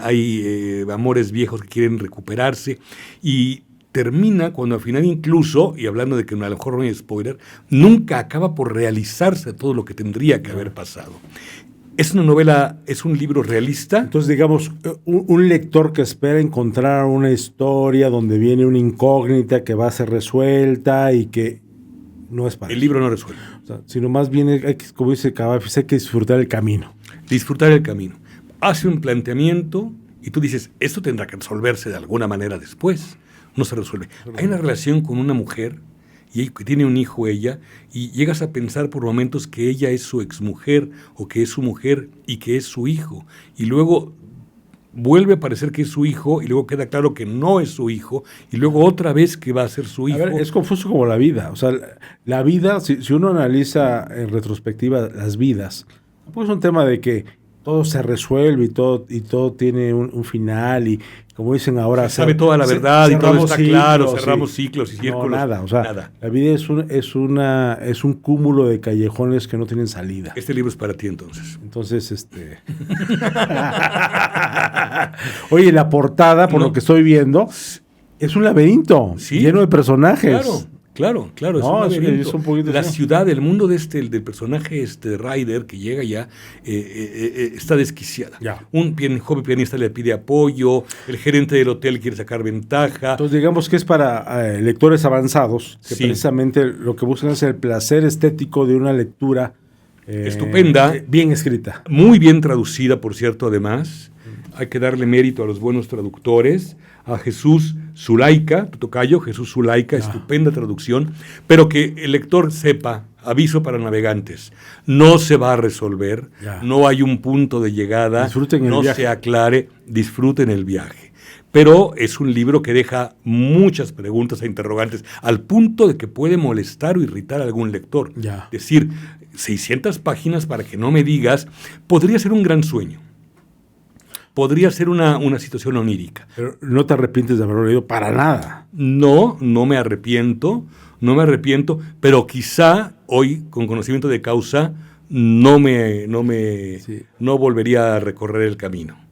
hay amores viejos que quieren recuperarse y termina cuando al final incluso, y hablando de que a lo mejor no hay spoiler, nunca acaba por realizarse todo lo que tendría que haber pasado. ¿Es una novela, es un libro realista? Entonces, digamos, un lector que espera encontrar una historia donde viene una incógnita que va a ser resuelta y que no es para el libro no resuelve. O sea, sino más bien, como dice Cavafis, hay que disfrutar el camino. Disfrutar el camino. Hace un planteamiento y tú dices, esto tendrá que resolverse de alguna manera después. No se resuelve. Hay una relación con una mujer y que tiene un hijo ella, y llegas a pensar por momentos que ella es su exmujer o que es su mujer y que es su hijo. Y luego vuelve a parecer que es su hijo y luego queda claro que no es su hijo y luego otra vez que va a ser su hijo. A ver, es confuso como la vida. O sea, la vida, si uno analiza en retrospectiva las vidas, pues es un tema de que todo se resuelve y todo tiene un final y como dicen ahora... Se sabe toda la verdad y todo está claro, cerramos sí. ciclos y círculos. No, nada, o sea, nada. La vida es un cúmulo de callejones que no tienen salida. Este libro es para ti entonces. Entonces, Oye, la portada, por lo que estoy viendo, es un laberinto, ¿sí? Lleno de personajes. Claro, no, es un poquito la ciudad, el mundo del personaje Ryder que llega ya está desquiciada. Ya. Un joven pianista le pide apoyo, el gerente del hotel quiere sacar ventaja. Entonces digamos que es para lectores avanzados, que precisamente lo que buscan es el placer estético de una lectura estupenda, bien escrita. Muy bien traducida, por cierto, además. Hay que darle mérito a los buenos traductores, a Jesús Zulaika, tu tocayo, Jesús Zulaika, estupenda traducción, pero que el lector sepa, aviso para navegantes, no se va a resolver, no hay un punto de llegada, no se aclare, disfruten el viaje. Pero es un libro que deja muchas preguntas e interrogantes, al punto de que puede molestar o irritar a algún lector. Es decir, 600 páginas para que no me digas, podría ser un gran sueño. Podría ser una situación onírica. Pero no te arrepientes de haberlo leído para nada. No me arrepiento, pero quizá hoy, con conocimiento de causa, no Sí. volvería a recorrer el camino.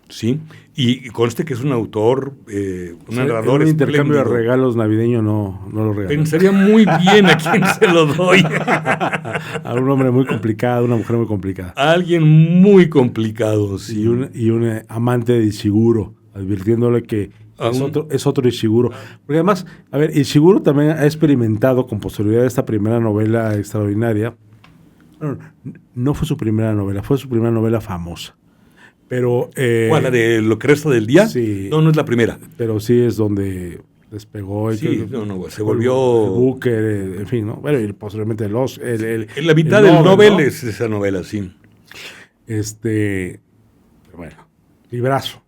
¿Sí? Y conste que es un autor, un narrador un intercambio de espléndido. regalos navideño no lo regaló. Pensaría muy bien a quién se lo doy. A un hombre muy complicado, una mujer muy complicada. A alguien muy complicado, sí. Y un amante de Ishiguro, advirtiéndole que es otro Ishiguro. Porque además, a ver, Ishiguro también ha experimentado con posterioridad esta primera novela extraordinaria. Bueno, no fue su primera novela, fue su primera novela famosa. Pero, ¿Cuál, la de Lo que resta del día? Sí. No es la primera. Pero sí es donde despegó. Sí, se volvió... El Booker, en fin, ¿no? Bueno, y posteriormente en la mitad del Nobel, ¿no? Es esa novela, sí. Bueno, librazo.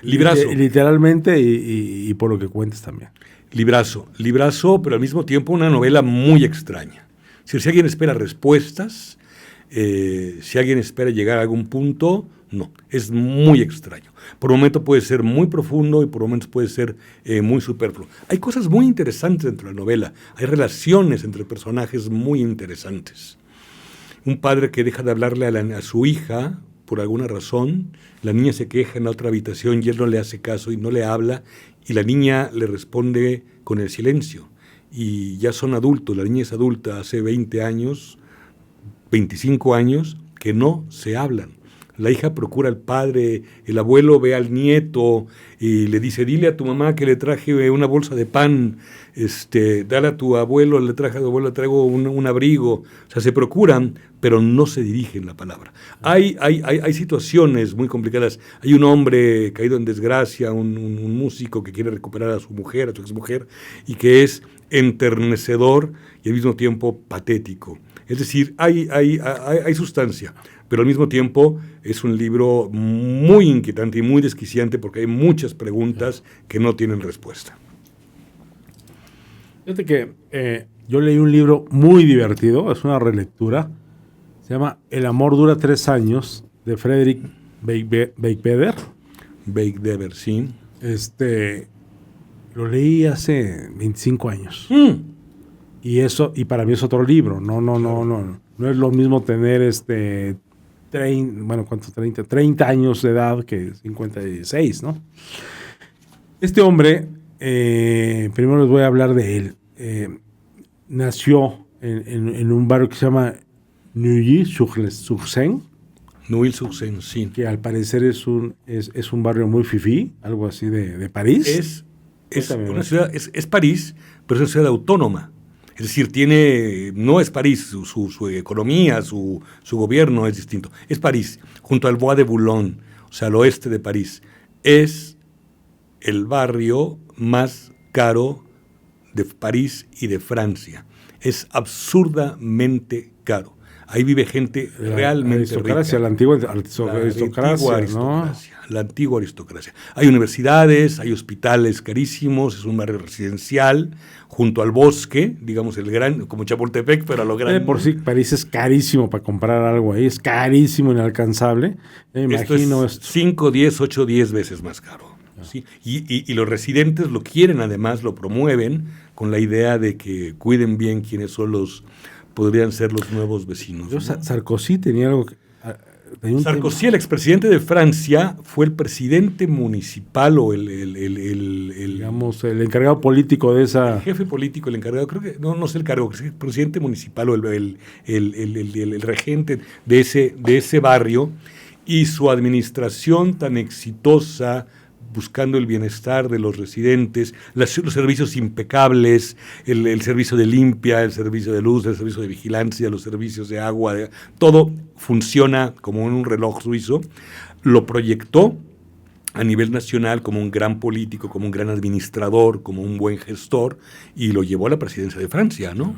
Librazo. Literalmente y por lo que cuentes también. Librazo, pero al mismo tiempo una novela muy extraña. Si alguien espera respuestas, si alguien espera llegar a algún punto, no, es muy extraño. Por un momento puede ser muy profundo y por momentos puede ser muy superfluo. Hay cosas muy interesantes dentro de la novela, hay relaciones entre personajes muy interesantes. Un padre que deja de hablarle a su hija por alguna razón, la niña se queja en la otra habitación y él no le hace caso y no le habla, y la niña le responde con el silencio. Y ya son adultos, la niña es adulta, hace 20 años, 25 años, que no se hablan. La hija procura al padre, el abuelo ve al nieto y le dice, dile a tu mamá que le traje una bolsa de pan, dale a tu abuelo, le traigo un abrigo. O sea, se procuran, pero no se dirigen la palabra. Hay situaciones muy complicadas. Hay un hombre caído en desgracia, un músico que quiere recuperar a su mujer, a su exmujer, y que es enternecedor y al mismo tiempo patético. Es decir, hay sustancia, pero al mismo tiempo es un libro muy inquietante y muy desquiciante porque hay muchas preguntas que no tienen respuesta. Fíjate que yo leí un libro muy divertido, es una relectura, se llama El amor dura 3 años, de Frederick Beigbeder. Beigbeder, sí. Lo leí hace 25 años. Y para mí es otro libro. No es lo mismo tener 30 años de edad que 56, ¿no? Este hombre, primero les voy a hablar de él. Nació en un barrio que se llama Neuilly-sur-Seine. Neuilly-sur-Seine, sí. Que al parecer es un barrio muy fifí, algo así de París. Es una ciudad, es París, pero es una ciudad autónoma. Es decir, no es París, su economía, su gobierno es distinto. Es París, junto al Bois de Boulogne, o sea, al oeste de París. Es el barrio más caro de París y de Francia. Es absurdamente caro. Ahí vive gente realmente rica. La antigua aristocracia, ¿no? La antigua aristocracia. Hay universidades, hay hospitales carísimos, es un barrio residencial, junto al bosque, digamos el gran, como Chapultepec, pero a lo grande. Por sí, París es carísimo para comprar algo ahí, es carísimo, inalcanzable. Me imagino esto. 5, 10, 8, 10 veces más caro. ¿Sí? Y los residentes lo quieren, además, lo promueven con la idea de que cuiden bien quiénes podrían ser los nuevos vecinos. ¿No? Sarkozy tenía algo que... Sarkozy, el expresidente de Francia, fue el presidente municipal o digamos, el encargado político de esa... El jefe político, el encargado, creo que, no sé el cargo, el presidente municipal o el regente de ese barrio, y su administración tan exitosa, buscando el bienestar de los residentes, los servicios impecables, el servicio de limpia, el servicio de luz, el servicio de vigilancia, los servicios de agua, todo funciona como en un reloj suizo. Lo proyectó a nivel nacional como un gran político, como un gran administrador, como un buen gestor, y lo llevó a la presidencia de Francia, ¿no?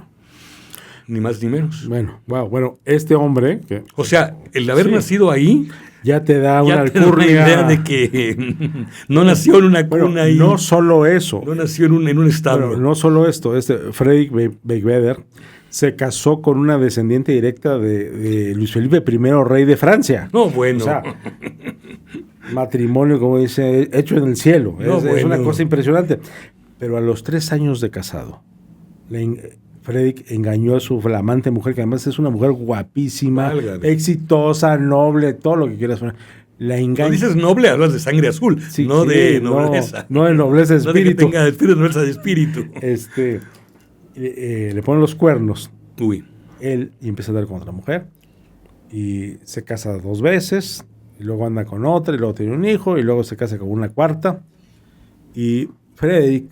Ni más ni menos. Bueno, este hombre... O sea, el haber nacido ahí... Ya te da una idea de que no nació en una cuna ahí. No solo eso. No nació en un establo. Bueno, no solo esto. Frederick Beigbeder se casó con una descendiente directa de Luis Felipe I, rey de Francia. No, bueno. O sea, matrimonio, como dice, hecho en el cielo. Es una cosa impresionante. Pero a los 3 años de casado, Frederick engañó a su flamante mujer, que además es una mujer guapísima, Válgame. exitosa, noble, todo lo que quieras. La Cuando engaña. dices noble, hablas de sangre azul, Sí, no sí, de nobleza. No de nobleza de No de que espíritu. tenga espíritu, nobleza de espíritu. Le ponen los cuernos. Uy. Él y empieza a andar con otra mujer. Y se casa 2 veces. Y luego anda con otra. Y luego tiene un hijo. Y luego se casa con una cuarta. Y Frederick,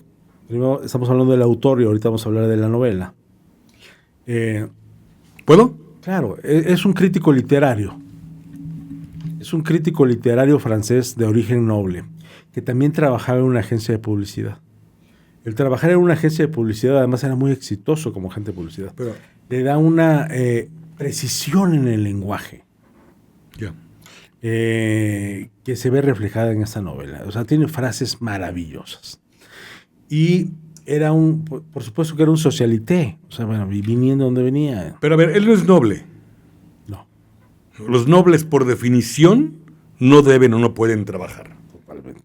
primero estamos hablando del autor y ahorita vamos a hablar de la novela. ¿Puedo? Claro, es un crítico literario. Es un crítico literario francés de origen noble, que también trabajaba en una agencia de publicidad. El trabajar en una agencia de publicidad además era muy exitoso como agente de publicidad. Pero, Le da una precisión en el lenguaje ya. que se ve reflejada en esta novela. O sea, tiene frases maravillosas. Y era por supuesto que era un socialité. O sea, bueno, viniendo donde venía. Pero a ver, él no es noble. No, Los nobles, por definición, no deben o no pueden trabajar. totalmente.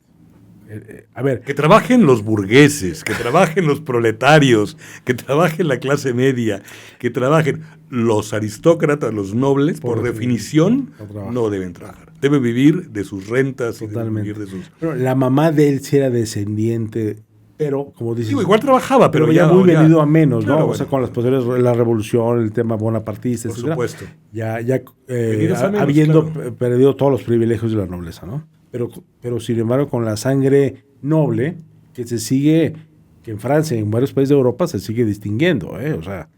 A ver, Que trabajen los burgueses, que trabajen los proletarios, que trabajen la clase media, que trabajen los aristócratas, los nobles, por definición, no trabajan. no deben trabajar. Deben vivir de sus rentas y deben totalmente. vivir de sus... Pero la mamá de él sí era descendiente, pero como dices... Digo, igual trabajaba, pero ya muy ya- venido a menos, Claro, ¿no? bueno. O sea, con las posteriores, la revolución, el tema bonapartista, Por etcétera, supuesto. Venidos a menos, habiendo claro. perdido todos los privilegios de la nobleza, ¿no? Pero sin embargo, con la sangre noble, que en Francia y en varios países de Europa se sigue distinguiendo, ¿eh? O sea,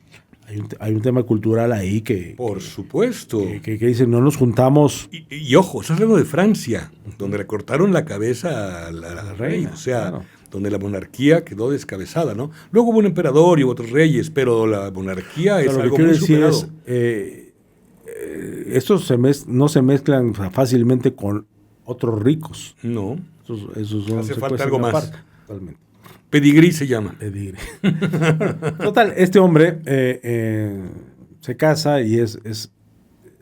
hay un tema cultural ahí que Por supuesto. que dicen, no nos juntamos... Y ojo, estás hablando de Francia, donde le cortaron la cabeza al rey, reina, o sea, claro. donde la monarquía quedó descabezada, ¿no? Luego hubo un emperador y hubo otros reyes, pero la monarquía es Pero lo que algo quiero muy decir superado. estos no se mezclan fácilmente con otros ricos. No, Esos son, Hace se falta cuecen algo más. aparte, totalmente. pedigrí se llama. Pedigrí. Total, este hombre se casa y es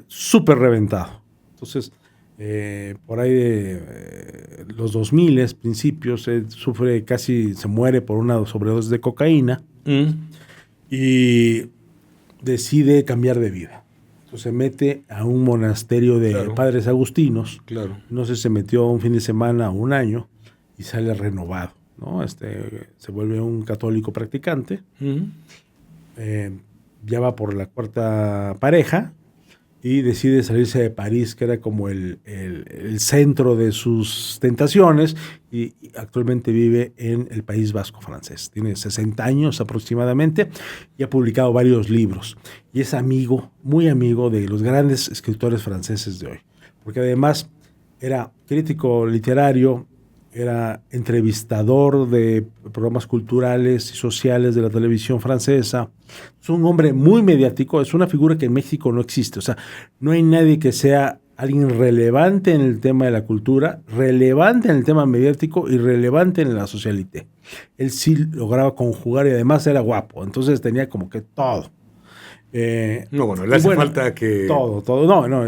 súper reventado. Entonces, por ahí de los 2000, principios, sufre casi, se muere por una sobredosis de cocaína y decide cambiar de vida. Entonces se mete a un monasterio de Claro. padres agustinos. Claro. No sé, se metió un fin de semana o un año y sale renovado, ¿no? Se vuelve un católico practicante. Ya va por la 4ª pareja y decide salirse de París, que era como el centro de sus tentaciones, y actualmente vive en el País Vasco francés. Tiene 60 años aproximadamente y ha publicado varios libros. Y es amigo, muy amigo de los grandes escritores franceses de hoy. Porque además era crítico literario, era entrevistador de programas culturales y sociales de la televisión francesa. Es un hombre muy mediático, es una figura que en México no existe. O sea, no hay nadie que sea alguien relevante en el tema de la cultura, relevante en el tema mediático y relevante en la socialité. Él sí lograba conjugar y además era guapo, entonces tenía como que todo. No, bueno, le hace falta que... Todo, no,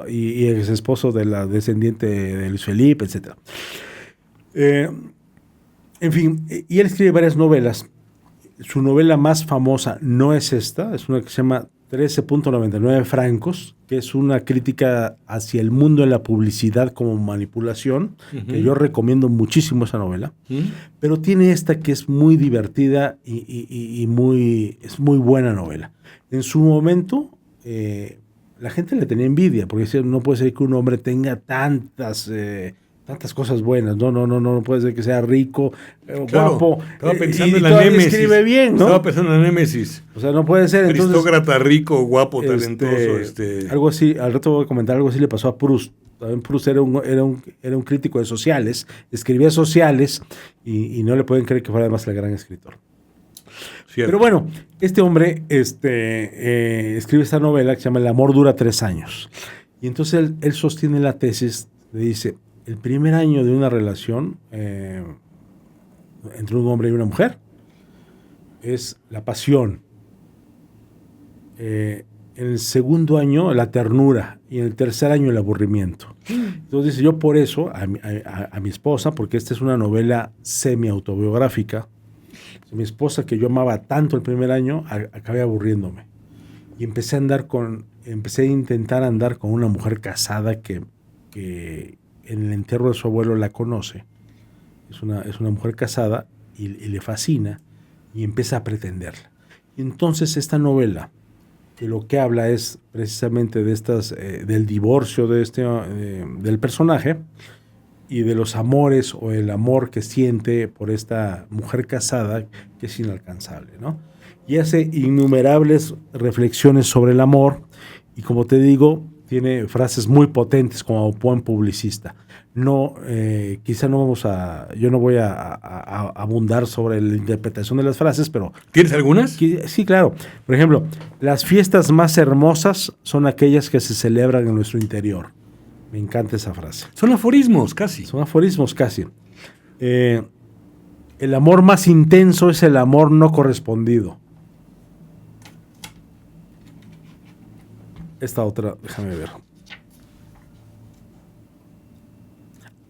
y es esposo de la descendiente de Luis Felipe, etc. En fin, y él escribe varias novelas. Su novela más famosa no es esta, es una que se llama 13.99 francos, que es una crítica hacia el mundo de la publicidad como manipulación, que yo recomiendo muchísimo esa novela, pero tiene esta que es muy divertida y es muy buena novela. En su momento, la gente le tenía envidia, porque decía, no puede ser que un hombre tenga tantas cosas buenas, no puede ser que sea rico, Claro, guapo, estaba pensando en la todavía Némesis. escribe bien, ¿no? Estaba pensando en la Némesis. O sea, no puede ser. Entonces, Aristócrata, rico, guapo, talentoso. algo así, al rato voy a comentar, algo así le pasó a Proust. También Proust era un crítico de sociales, escribía sociales y no le pueden creer que fuera además el gran escritor. Cierto. Pero bueno, este hombre escribe esta novela que se llama El amor dura 3 años. Y entonces él sostiene la tesis, le dice, el primer año de una relación entre un hombre y una mujer es la pasión. En el segundo año la ternura y en el tercer año el aburrimiento. Entonces dice, yo por eso a mi esposa, porque esta es una novela semi-autobiográfica, Mi esposa, que yo amaba tanto el primer año, acabé aburriéndome. Y empecé a intentar andar con una mujer casada que en el entierro de su abuelo la conoce. Es una mujer casada y le fascina y empieza a pretenderla. Y entonces esta novela de lo que habla es precisamente de del divorcio del personaje y de los amores o el amor que siente por esta mujer casada que es inalcanzable, ¿no? Y hace innumerables reflexiones sobre el amor y, como te digo, tiene frases muy potentes como buen publicista. No, quizá yo no voy a abundar sobre la interpretación de las frases, pero... ¿Tienes algunas? Sí, claro. Por ejemplo, las fiestas más hermosas son aquellas que se celebran en nuestro interior. Me encanta esa frase. Son aforismos, casi. Son aforismos, casi. El amor más intenso es el amor no correspondido. Esta otra, déjame ver.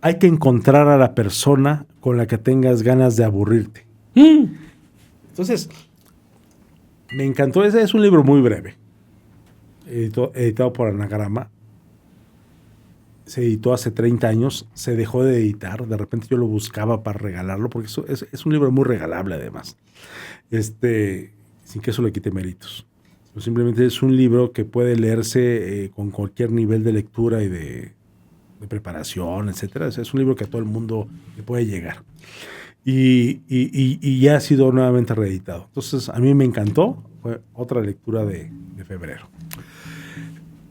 Hay que encontrar a la persona con la que tengas ganas de aburrirte. Entonces, me encantó. Ese es un libro muy breve, editado por Anagrama. Se editó hace 30 años, se dejó de editar. De repente yo lo buscaba para regalarlo, porque es un libro muy regalable además. Sin que eso le quite méritos. Simplemente es un libro que puede leerse con cualquier nivel de lectura y de preparación, etcétera. Es un libro que a todo el mundo le puede llegar. Y ya ha sido nuevamente reeditado. Entonces, a mí me encantó. Fue otra lectura de febrero.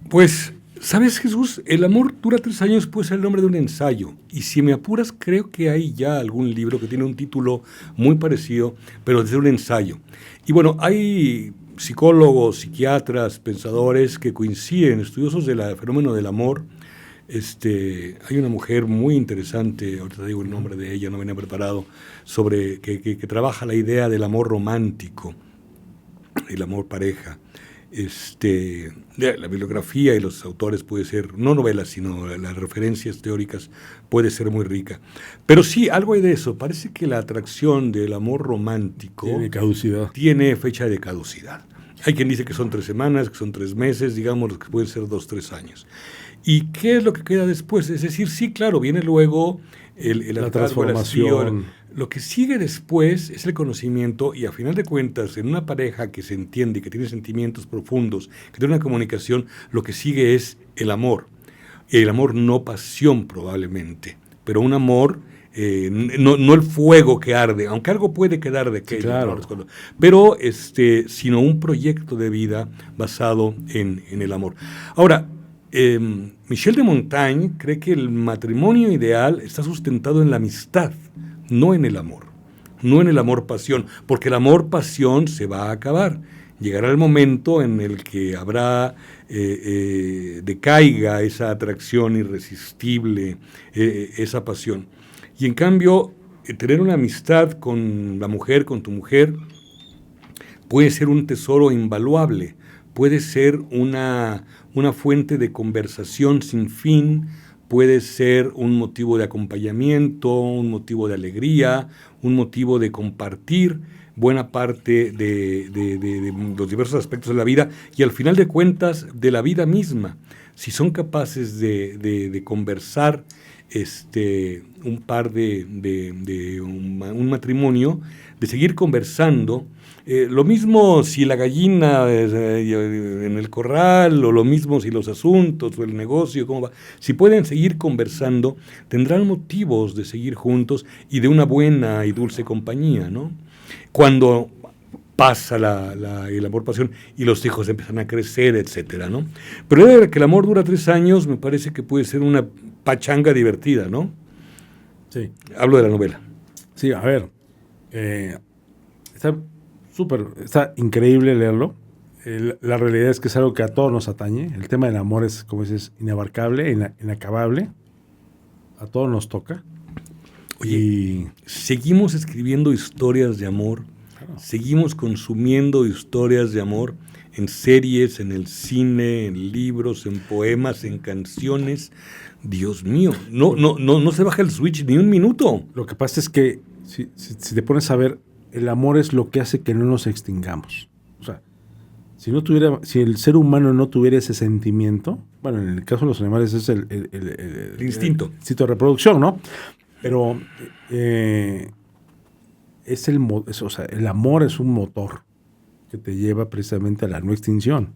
Pues, ¿sabes, Jesús? El amor dura 3 años puede ser el nombre de un ensayo. Y si me apuras, creo que hay ya algún libro que tiene un título muy parecido, pero es un ensayo. Y bueno, hay psicólogos, psiquiatras, pensadores que coinciden, estudiosos del fenómeno del amor. Hay una mujer muy interesante, ahorita te digo el nombre de ella, no venía preparado, sobre que trabaja la idea del amor romántico, el amor pareja. La bibliografía y los autores puede ser, no novelas, sino las referencias teóricas, puede ser muy rica. Pero sí, algo hay de eso. Parece que la atracción del amor romántico tiene fecha de caducidad. Hay quien dice que son 3 semanas, que son 3 meses, digamos, que pueden ser 2, 3 años. ¿Y qué es lo que queda después? Es decir, sí, claro, viene luego la transformación. Lo que sigue después es el conocimiento y, a final de cuentas, en una pareja que se entiende, que tiene sentimientos profundos, que tiene una comunicación, lo que sigue es el amor. El amor no pasión, probablemente, pero un amor, no el fuego que arde, aunque algo puede quedar de aquello, sí, claro, pero sino un proyecto de vida basado en el amor. Ahora, Michel de Montaigne cree que el matrimonio ideal está sustentado en la amistad, no en el amor-pasión, porque el amor-pasión se va a acabar. Llegará el momento en el que decaiga esa atracción irresistible, esa pasión. Y en cambio, tener una amistad con la mujer, con tu mujer, puede ser un tesoro invaluable, puede ser una fuente de conversación sin fin, puede ser un motivo de acompañamiento, un motivo de alegría, un motivo de compartir buena parte de los diversos aspectos de la vida y, al final de cuentas, de la vida misma. Si son capaces de conversar un par un matrimonio, de seguir conversando. Lo mismo si la gallina en el corral, o lo mismo si los asuntos o el negocio, cómo va. Si pueden seguir conversando, tendrán motivos de seguir juntos y de una buena y dulce compañía, ¿no? Cuando pasa el amor-pasión y los hijos empiezan a crecer, etcétera, ¿no? Pero de que el amor dura 3 años, me parece que puede ser una pachanga divertida, ¿no? Sí. Hablo de la novela. Sí, a ver, está increíble leerlo. La realidad es que es algo que a todos nos atañe. El tema del amor es, como dices, inabarcable, inacabable. A todos nos toca. Oye, seguimos escribiendo historias de amor, claro. Seguimos consumiendo historias de amor en series, en el cine, en libros, en poemas, en canciones. Dios mío, no se baja el switch ni un minuto. Lo que pasa es que si te pones a ver el amor es lo que hace que no nos extingamos. O sea, si el ser humano no tuviera ese sentimiento, bueno, en el caso de los animales es el instinto. El instinto de reproducción, ¿no? Pero el amor es un motor que te lleva precisamente a la no extinción.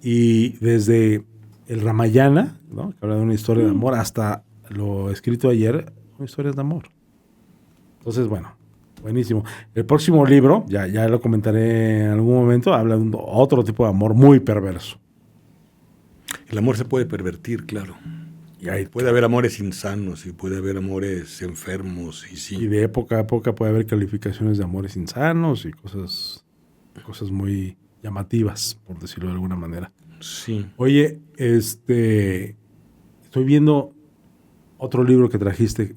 Y desde el Ramayana, ¿no?, que habla de una historia de amor, hasta lo escrito ayer, son historias de amor. Entonces, bueno, buenísimo. El próximo libro, ya lo comentaré en algún momento, habla de otro tipo de amor muy perverso. El amor se puede pervertir, claro. Puede haber amores insanos y puede haber amores enfermos. Y de época a época puede haber calificaciones de amores insanos y cosas muy llamativas, por decirlo de alguna manera. Sí. Oye, estoy viendo otro libro que trajiste.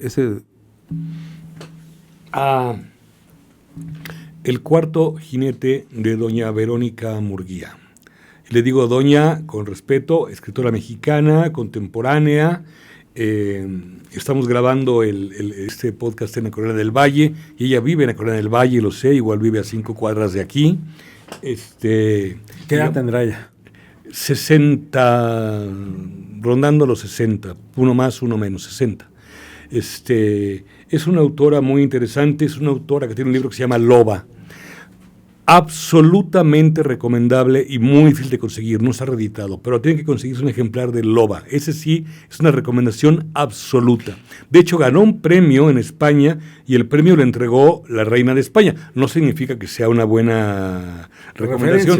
El cuarto jinete de doña Verónica Murguía. Le digo doña con respeto, escritora mexicana, contemporánea. Estamos grabando este podcast en la Colonia del Valle, y ella vive en la Colonia del Valle, lo sé, igual vive a 5 cuadras de aquí. ¿Qué edad tendrá ella? 60, rondando los 60, uno más, uno menos, 60. Es una autora muy interesante, es una autora que tiene un libro que se llama Loba. Absolutamente recomendable y muy difícil de conseguir, no está reeditado, pero tiene que conseguirse un ejemplar de Loba. Ese sí es una recomendación absoluta. De hecho, ganó un premio en España y el premio lo entregó la reina de España. No significa que sea una buena referencia,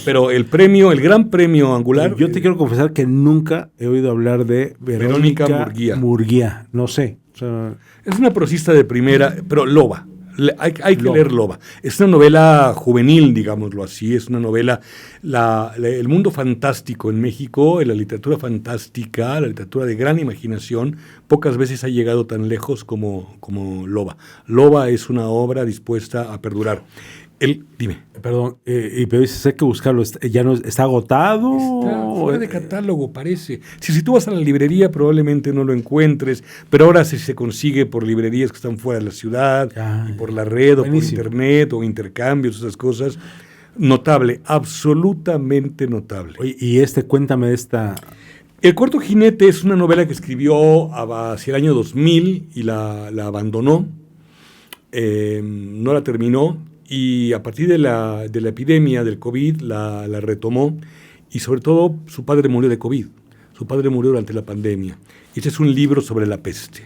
pero el premio, el gran premio Angular. Yo te quiero confesar que nunca he oído hablar de Verónica Murguía. No sé. O sea, es una prosista de primera, pero Loba. Hay que leer Loba. Es una novela juvenil, digámoslo así. Es una novela, el mundo fantástico en México, la literatura fantástica, la literatura de gran imaginación, pocas veces ha llegado tan lejos como Loba. Loba es una obra dispuesta a perdurar. Dime. Perdón, pero dices, hay que buscarlo. ¿Ya no está agotado? Está fuera de catálogo, parece. Si tú vas a la librería, probablemente no lo encuentres, pero ahora se consigue por librerías que están fuera de la ciudad, y por la red, buenísimo, o por internet, o intercambios, esas cosas. Notable, absolutamente notable. Oye, y cuéntame de esta... El cuarto jinete es una novela que escribió hacia el año 2000 y la abandonó, no la terminó. Y a partir de la epidemia del COVID la retomó, y sobre todo su padre murió de COVID. Su padre murió durante la pandemia. Este es un libro sobre la peste.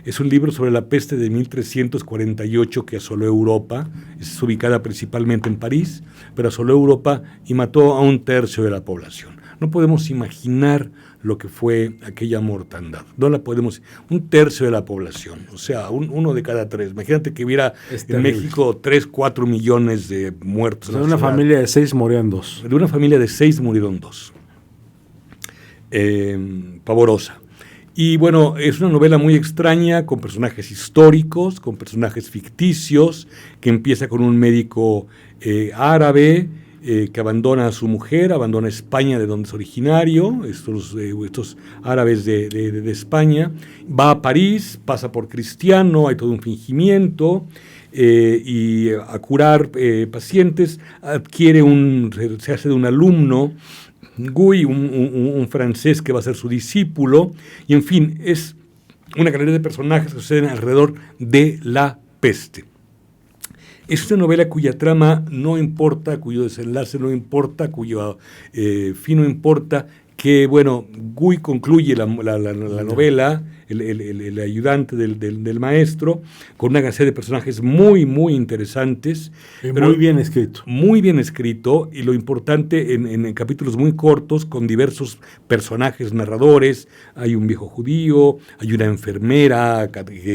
Es un libro sobre la peste de 1348 que asoló Europa. Es ubicada principalmente en París, pero asoló Europa y mató a 1/3 de la población. No podemos imaginar lo que fue aquella mortandad. No la podemos... 1/3 de la población, o sea, 1 de cada 3. Imagínate que hubiera en México 3, 4 millones de muertos. De una familia de 6 murieron 2. De una familia de 6 murieron 2. Pavorosa. Y bueno, es una novela muy extraña, con personajes históricos, con personajes ficticios, que empieza con un médico árabe, que abandona a su mujer, abandona España, de donde es originario, estos árabes de España, va a París, pasa por cristiano, hay todo un fingimiento, y a curar pacientes, se hace de un alumno, Guy, un francés que va a ser su discípulo, y en fin, es una galería de personajes que suceden alrededor de la peste. Es una novela cuya trama no importa, cuyo desenlace no importa, cuyo fin no importa, que, bueno, Guy concluye la novela, el ayudante del maestro, con una serie de personajes muy, muy interesantes. Pero muy bien escrito. Muy bien escrito, y lo importante, en capítulos muy cortos, con diversos personajes narradores. Hay un viejo judío, hay una enfermera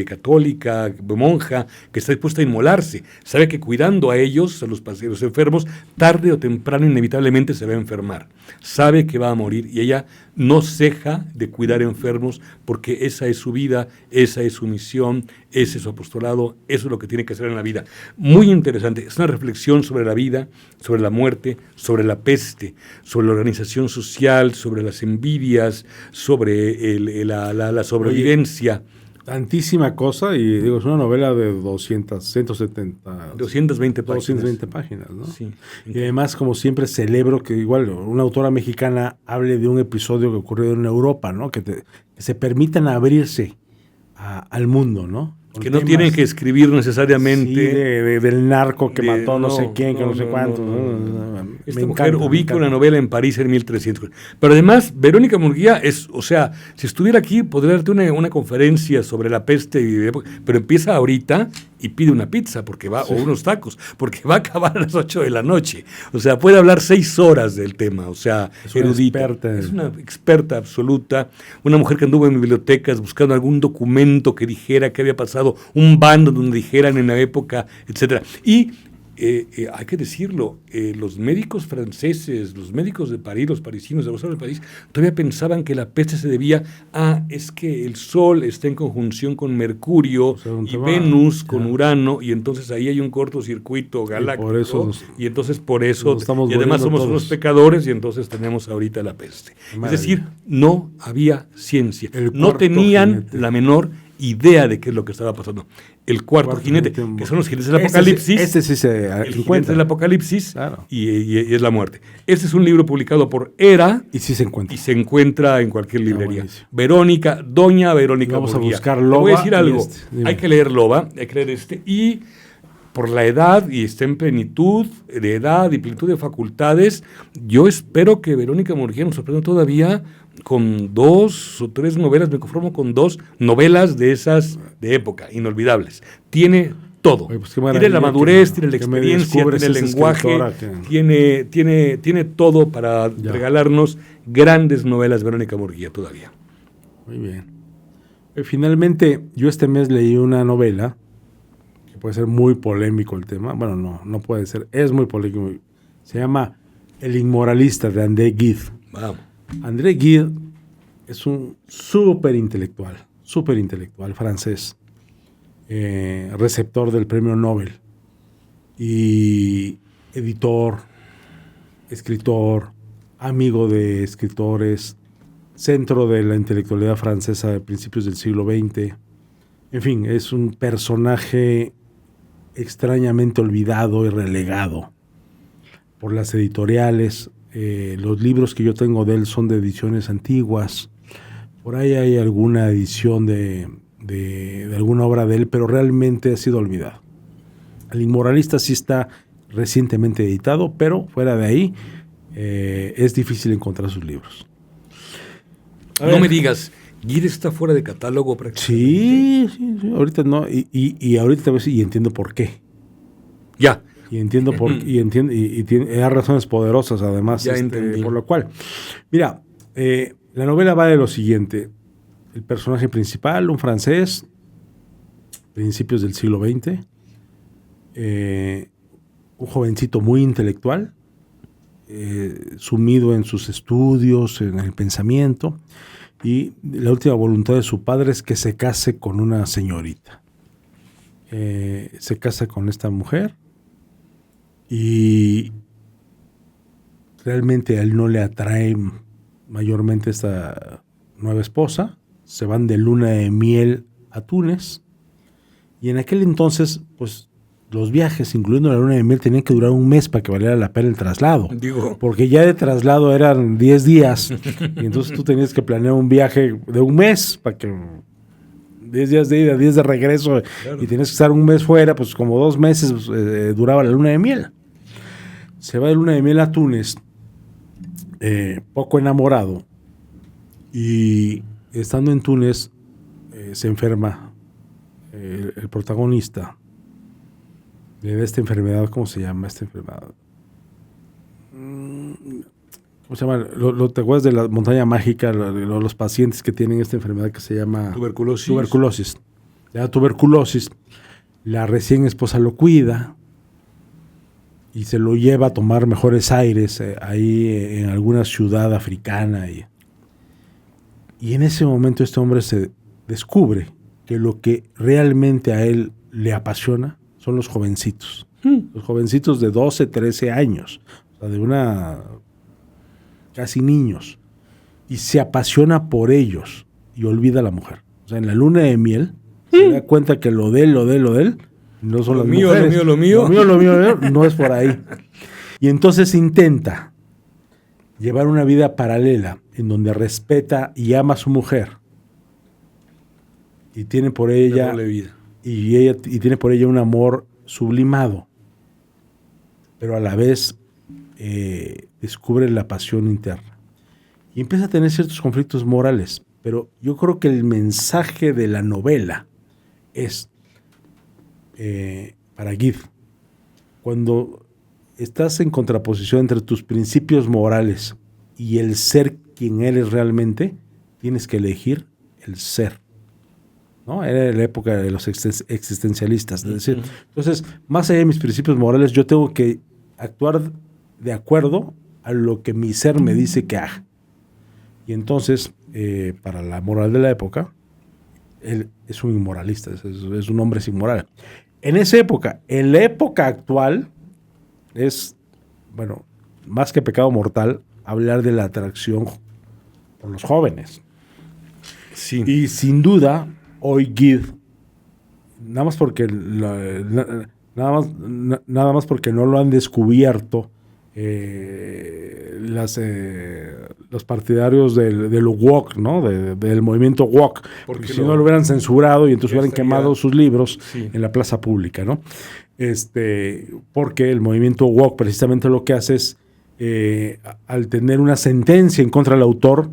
católica, monja, que está dispuesta a inmolarse. Sabe que cuidando a ellos, a los pacientes enfermos, tarde o temprano inevitablemente se va a enfermar. Sabe que va a morir, y ella no ceja de cuidar enfermos, porque esa es su vida, esa es su misión, ese es su apostolado, eso es lo que tiene que hacer en la vida. Muy interesante, es una reflexión sobre la vida, sobre la muerte, sobre la peste, sobre la organización social, sobre las envidias, sobre la sobrevivencia. tantísima cosa, y digo, es una novela de 170, 220 páginas. 220 páginas, ¿no? Sí. Y además, como siempre, celebro que igual una autora mexicana hable de un episodio que ocurrió en Europa, ¿no? Que se permitan abrirse al mundo, ¿no? Con Que no temas, tienen que escribir necesariamente. sí, del narco que mató no sé quién, que no sé cuánto. Esta mujer ubica una novela en París en 1300. Pero además, Verónica Murguía es, o sea, si estuviera aquí, podría darte una conferencia sobre la peste, pero empieza ahorita y pide una pizza o unos tacos, porque va a acabar a las 8 de la noche. O sea, puede hablar 6 horas del tema, o sea, es una erudita. experta. Es una experta absoluta, una mujer que anduvo en bibliotecas buscando algún documento que dijera que había pasado, un bando donde dijeran en la época, etcétera. Y hay que decirlo, los médicos franceses, los médicos de París, los parisinos, de París, todavía pensaban que la peste se debía es que el Sol está en conjunción con Mercurio y Venus con Urano, y entonces ahí hay un cortocircuito galáctico, y entonces por eso, y además somos unos pecadores, y entonces tenemos ahorita la peste. Es decir, no había ciencia, no tenían la menor idea de qué es lo que estaba pasando. El cuarto jinete, que son los jinetes del Apocalipsis. Este sí se encuentra del Apocalipsis, claro. y es la muerte. Este es un libro publicado por Era. Y sí se encuentra. Y se encuentra en cualquier librería. Verónica, doña Verónica Vamos Murguía. a buscar Loba. Te voy a decir algo. Hay que leer Loba, hay que leer y por la edad, y está en plenitud de edad y plenitud de facultades, yo espero que Verónica Murguía nos sorprenda todavía con 2 o 3 novelas, me conformo con 2 novelas de esas de época, inolvidables. Tiene todo. Oye, pues tiene la madurez, tiene la experiencia, tiene el lenguaje, tiene todo para regalarnos grandes novelas Verónica Murguía todavía. Muy bien. Finalmente, yo este mes leí una novela, que puede ser muy polémico el tema, bueno, no puede ser, es muy polémico. Se llama El Inmoralista, de André Gide. Vamos. André Gide es un súper intelectual francés, receptor del premio Nobel, y editor, escritor, amigo de escritores, centro de la intelectualidad francesa de principios del siglo XX. En fin, es un personaje extrañamente olvidado y relegado por las editoriales. Los libros que yo tengo de él son de ediciones antiguas. Por ahí hay alguna edición de alguna obra de él, pero realmente ha sido olvidado. El Inmoralista sí está recientemente editado, pero fuera de ahí es difícil encontrar sus libros. No me digas, ¿Gide está fuera de catálogo prácticamente? Sí, ahorita no, y ahorita te voy a decir, y entiendo por qué. Ya. Y entiendo y tiene razones poderosas, además, por lo cual. Mira, la novela va de lo siguiente. El personaje principal, un francés, principios del siglo XX, un jovencito muy intelectual, sumido en sus estudios, en el pensamiento, y la última voluntad de su padre es que se case con una señorita. Se casa con esta mujer, y realmente a él no le atrae mayormente esta nueva esposa. Se van de luna de miel a Túnez, y en aquel entonces, pues, los viajes, incluyendo la luna de miel, tenían que durar un mes para que valiera la pena el traslado. Porque ya de traslado eran 10 días, y entonces tú tenías que planear un viaje de un mes, para que 10 días de ida, 10 de regreso, claro. Y tenías que estar un mes fuera, pues como 2 meses duraba la luna de miel. Se va de luna de miel a Túnez, poco enamorado, y estando en Túnez se enferma el protagonista de esta enfermedad. ¿Cómo se llama esta enfermedad? ¿Cómo se llama? ¿Te acuerdas de la montaña mágica? Los pacientes que tienen esta enfermedad que se llama tuberculosis. La tuberculosis, la recién esposa lo cuida y se lo lleva a tomar mejores aires ahí en alguna ciudad africana. Y en ese momento este hombre se descubre que lo que realmente a él le apasiona son los jovencitos. Los jovencitos de 12, 13 años. O sea, de una... casi niños. Y se apasiona por ellos y olvida a la mujer. O sea, en la luna de miel se da cuenta que lo de él, no son las mujeres. Lo mío. No es por ahí. Y entonces intenta llevar una vida paralela en donde respeta y ama a su mujer. Y tiene por ella y tiene por ella un amor sublimado. Pero a la vez descubre la pasión interna. Y empieza a tener ciertos conflictos morales. Pero yo creo que el mensaje de la novela es para Gide, cuando estás en contraposición entre tus principios morales y el ser quien eres realmente, tienes que elegir el ser, ¿no? Era la época de los existencialistas, es decir, entonces, más allá de mis principios morales, yo tengo que actuar de acuerdo a lo que mi ser me dice que haga. Y entonces, para la moral de la época, él es un inmoralista, es un hombre sin moral. En esa época, en la época actual, es, bueno, más que pecado mortal, hablar de la atracción por los jóvenes. Sí. Y sin duda, hoy Gide, nada más porque no lo han descubierto los partidarios del woke, ¿no? Del movimiento woke, porque si no lo hubieran censurado y entonces hubieran quemado sus libros en la plaza pública, ¿no? Porque el movimiento woke precisamente lo que hace es, al tener una sentencia en contra del autor,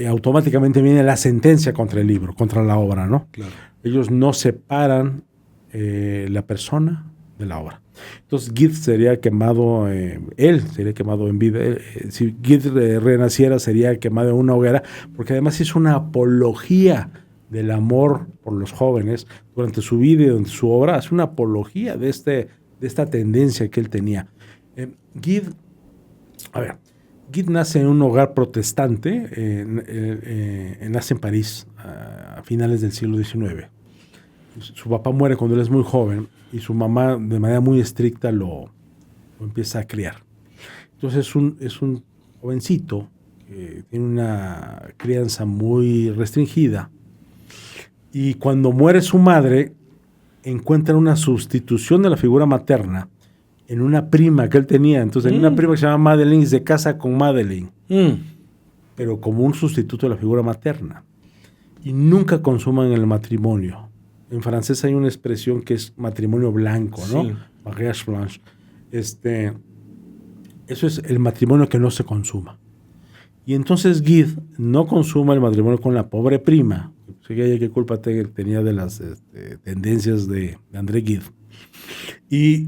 automáticamente viene la sentencia contra el libro, contra la obra, ¿no? Claro. Ellos no separan la persona de la obra. Entonces Gide sería quemado, él sería quemado en vida. Si Gide renaciera, sería quemado en una hoguera, porque además es una apología del amor por los jóvenes durante su vida y durante su obra. Es una apología de esta tendencia que él tenía. Gide nace en un hogar protestante, nace en París a finales del siglo XIX. Su papá muere cuando él es muy joven y su mamá de manera muy estricta lo empieza a criar. Entonces es un jovencito que tiene una crianza muy restringida y cuando muere su madre encuentra una sustitución de la figura materna en una prima que él tenía. Entonces en una prima que se llama Madeleine y se casa con Madeleine, pero como un sustituto de la figura materna. Y nunca consuman el matrimonio. En francés hay una expresión que es matrimonio blanco, ¿no? Sí. Mariage blanche. Eso es el matrimonio que no se consuma. Y entonces Gide no consuma el matrimonio con la pobre prima. ¿Qué culpa tenía de las tendencias de André Gide? Y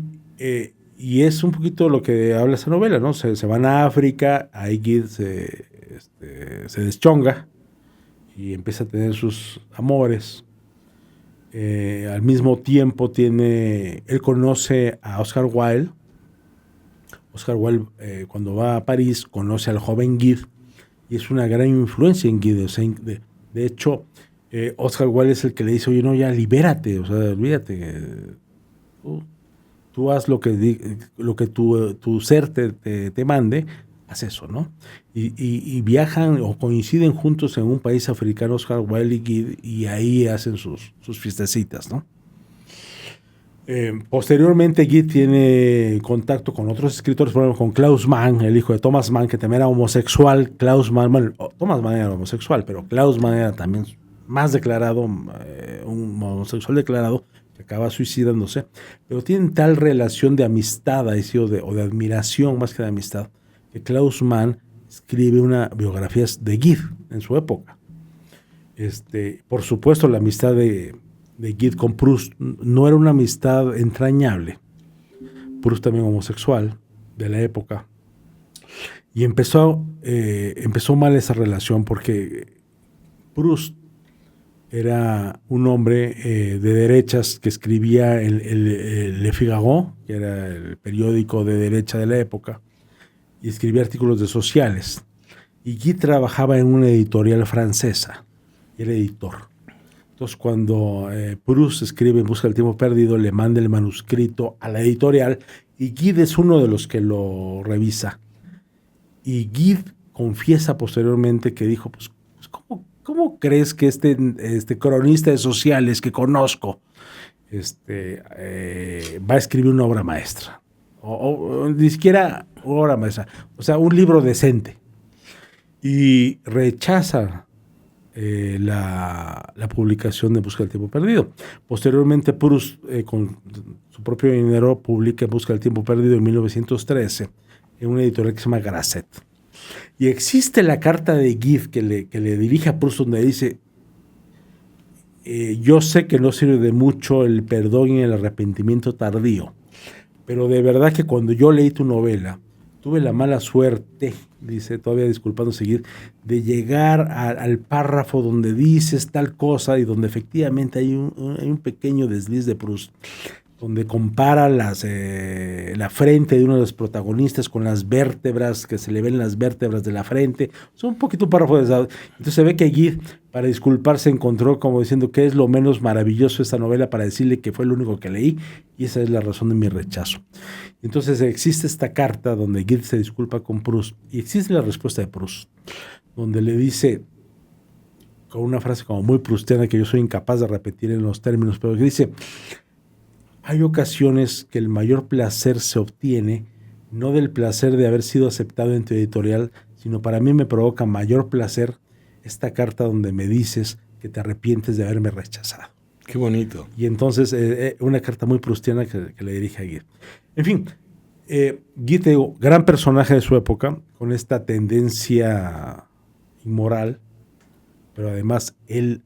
es un poquito lo que habla esa novela, ¿no? Se van a África, ahí Gide se deschonga y empieza a tener sus amores. Al mismo tiempo él conoce a Oscar Wilde. Oscar Wilde, cuando va a París, conoce al joven Gide y es una gran influencia en Gide. O sea, de hecho, Oscar Wilde es el que le dice, oye, no, ya libérate, o sea, olvídate, tú haz lo que tu ser te mande, haz eso, ¿no? Y viajan o coinciden juntos en un país africano, Oscar Wilde y Gide, y ahí hacen sus fiestecitas, ¿no? Posteriormente Gide tiene contacto con otros escritores, por ejemplo, con Klaus Mann, el hijo de Thomas Mann, que también era homosexual. Thomas Mann era homosexual, pero Klaus Mann era también más declarado, un homosexual declarado, que acaba suicidándose, pero tienen tal relación de amistad, o de admiración más que de amistad, que Klaus Mann escribe una biografía de Gide en su época. Por supuesto, la amistad de Gide con Proust no era una amistad entrañable. Proust también homosexual de la época. Y empezó mal esa relación porque Proust era un hombre de derechas que escribía el Le Figaro, que era el periódico de derecha de la época, y escribía artículos de sociales. Y Gide trabajaba en una editorial francesa, era editor. Entonces, cuando Proust escribe En busca del tiempo perdido, le manda el manuscrito a la editorial y Gide es uno de los que lo revisa. Y Gide confiesa posteriormente que dijo, pues ¿cómo crees que este cronista de sociales que conozco va a escribir una obra maestra? O ni siquiera obra maestra, o sea, un libro decente. Y rechaza la publicación de Busca del Tiempo Perdido. Posteriormente, Proust, con su propio dinero, publica Busca del Tiempo Perdido en 1913 en una editorial que se llama Grasset. Y existe la carta de Guide que le dirige a Proust, donde dice: yo sé que no sirve de mucho el perdón y el arrepentimiento tardío, pero de verdad que cuando yo leí tu novela, tuve la mala suerte, dice, todavía disculpándose Guide, de llegar al párrafo donde dices tal cosa y donde efectivamente hay un pequeño desliz de Proust, donde compara la frente de uno de los protagonistas con las vértebras, que se le ven las vértebras de la frente. Es un poquito un párrafo desado. Entonces se ve que Guide, para disculparse, encontró como diciendo que es lo menos maravilloso de esta novela, para decirle que fue lo único que leí, y esa es la razón de mi rechazo. Entonces existe esta carta donde Guide se disculpa con Proust, y existe la respuesta de Proust, donde le dice, con una frase como muy proustiana que yo soy incapaz de repetir en los términos, pero que dice: hay ocasiones que el mayor placer se obtiene no del placer de haber sido aceptado en tu editorial, sino para mí me provoca mayor placer esta carta donde me dices que te arrepientes de haberme rechazado. Qué bonito. Y entonces una carta muy proustiana que le dirige a Guide. En fin, Guide, gran personaje de su época, con esta tendencia inmoral, pero además él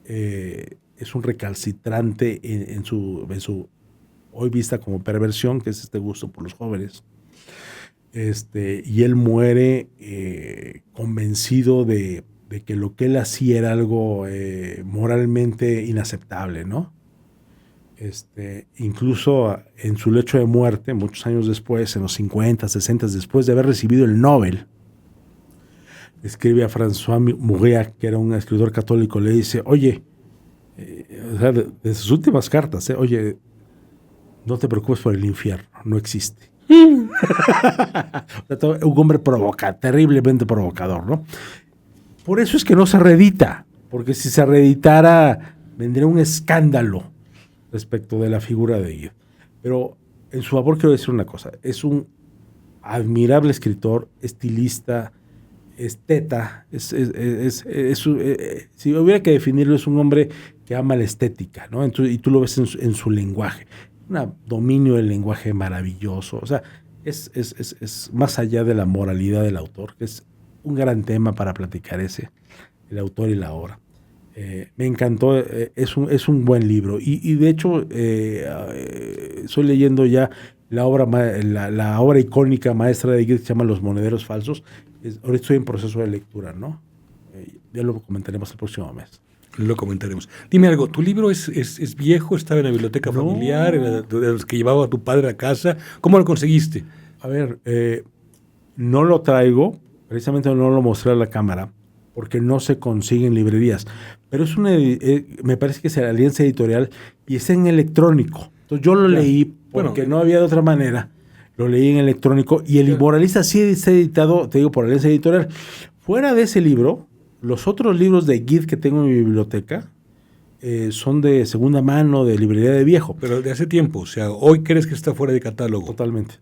es un recalcitrante en su hoy vista como perversión, que es este gusto por los jóvenes. Y él muere convencido de que lo que él hacía era algo moralmente inaceptable, ¿no? Incluso en su lecho de muerte, muchos años después, en los 50, 60, después de haber recibido el Nobel, escribe a François Mouret, que era un escritor católico, le dice: oye, de sus últimas cartas, oye, no te preocupes por el infierno, no existe. Un hombre terriblemente provocador, ¿no? Por eso es que no se reedita, porque si se reeditara vendría un escándalo respecto de la figura de Guide. Pero en su favor quiero decir una cosa: es un admirable escritor, estilista, esteta, si hubiera que definirlo, es un hombre que ama la estética, ¿no? Entonces, y tú lo ves en su lenguaje, un dominio del lenguaje maravilloso. O sea, es más allá de la moralidad del autor, que es un gran tema para platicar el autor y la obra. Me encantó, es un buen libro, y de hecho estoy leyendo ya la obra icónica maestra de Guide, que se llama Los monederos falsos. Ahora estoy en proceso de lectura, ¿no? Ya lo comentaremos el próximo mes. Lo comentaremos. Dime algo, ¿tu libro es viejo? ¿Estaba en la biblioteca familiar? ¿Era de los que llevaba a tu padre a casa? ¿Cómo lo conseguiste? A ver, no lo traigo, precisamente no lo mostré a la cámara, porque no se consigue en librerías. Pero me parece que es la Alianza Editorial y está en electrónico. Entonces yo lo leí porque no había de otra manera. Lo leí en electrónico, y El Inmoralista sí está editado, te digo, por Alianza Editorial. Fuera de ese libro, los otros libros de Guide que tengo en mi biblioteca son de segunda mano, de librería de viejo. Pero de hace tiempo, o sea, ¿hoy crees que está fuera de catálogo? Totalmente.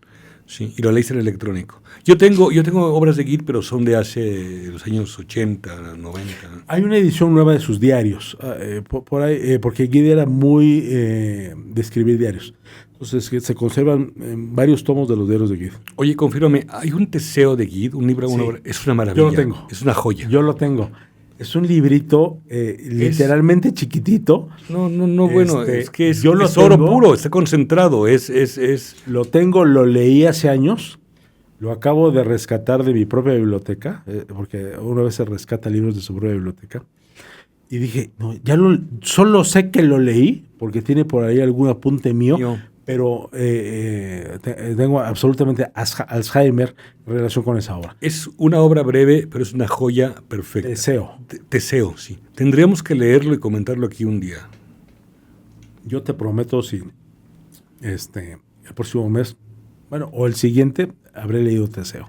Sí, y lo leíste en electrónico. Yo tengo obras de Guide, pero son de hace los años 80, 90. Hay una edición nueva de sus diarios, por ahí, porque Guide era muy de escribir diarios. Entonces se conservan varios tomos de los diarios de Guide. Oye, confírmame, ¿hay un Teseo de Guide, un libro, una obra? Es una maravilla. Yo lo tengo. Es una joya. Yo lo tengo. Es un librito literalmente chiquitito. No, bueno, es que es oro puro, está concentrado. Lo tengo, lo leí hace años, lo acabo de rescatar de mi propia biblioteca, porque una vez se rescata libros de su propia biblioteca, y dije, no, solo sé que lo leí, porque tiene por ahí algún apunte mío, pero tengo absolutamente Alzheimer en relación con esa obra. Es una obra breve, pero es una joya perfecta. Teseo, sí. Tendríamos que leerlo y comentarlo aquí un día. Yo te prometo, si el próximo mes, o el siguiente, habré leído Teseo.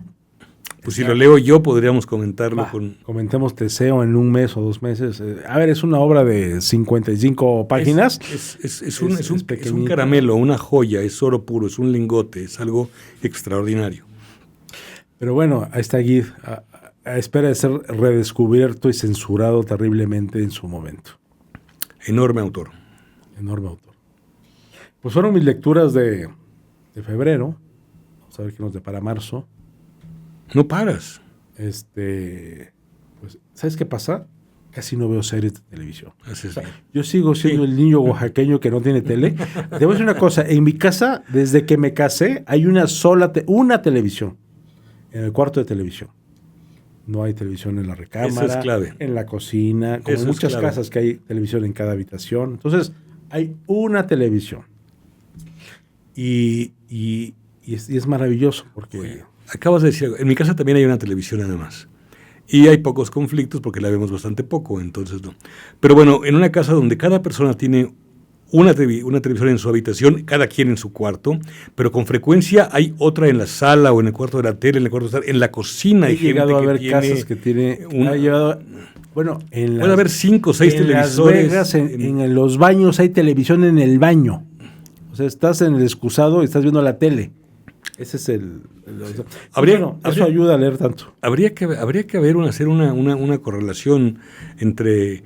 Pues si lo leo yo, podríamos comentarlo con... Comentemos Teseo en un mes o 2 meses. A ver, es una obra de 55 páginas. Es un caramelo, una joya, es oro puro, es un lingote, es algo extraordinario. Pero bueno, ahí está Gide, a espera de ser redescubierto y censurado terriblemente en su momento. Enorme autor. Enorme autor. Pues fueron mis lecturas de febrero. Vamos a ver qué nos depara marzo. No paras. Pues, ¿sabes qué pasa? Casi no veo series de televisión. Yo sigo siendo el niño oaxaqueño que no tiene tele. Te voy a decir una cosa. En mi casa, desde que me casé, hay una televisión. En el cuarto de televisión. No hay televisión en la recámara. Eso es clave. En la cocina. Como en muchas casas que hay televisión en cada habitación. Entonces, hay una televisión. Y es maravilloso porque... Oye, acabas de decir algo. En mi casa también hay una televisión nada más. Y hay pocos conflictos porque la vemos bastante poco, entonces no. Pero bueno, en una casa donde cada persona tiene una televisión en su habitación, cada quien en su cuarto, pero con frecuencia hay otra en la sala o en el cuarto de la tele, en el cuarto de la, en la cocina. He llegado a ver casas que tiene... Bueno, puede haber 5 o 6 televisores. En Las Vegas, en los baños hay televisión en el baño. O sea, estás en el excusado y estás viendo la tele. Ese es eso ayuda a leer tanto. Habría que hacer una correlación entre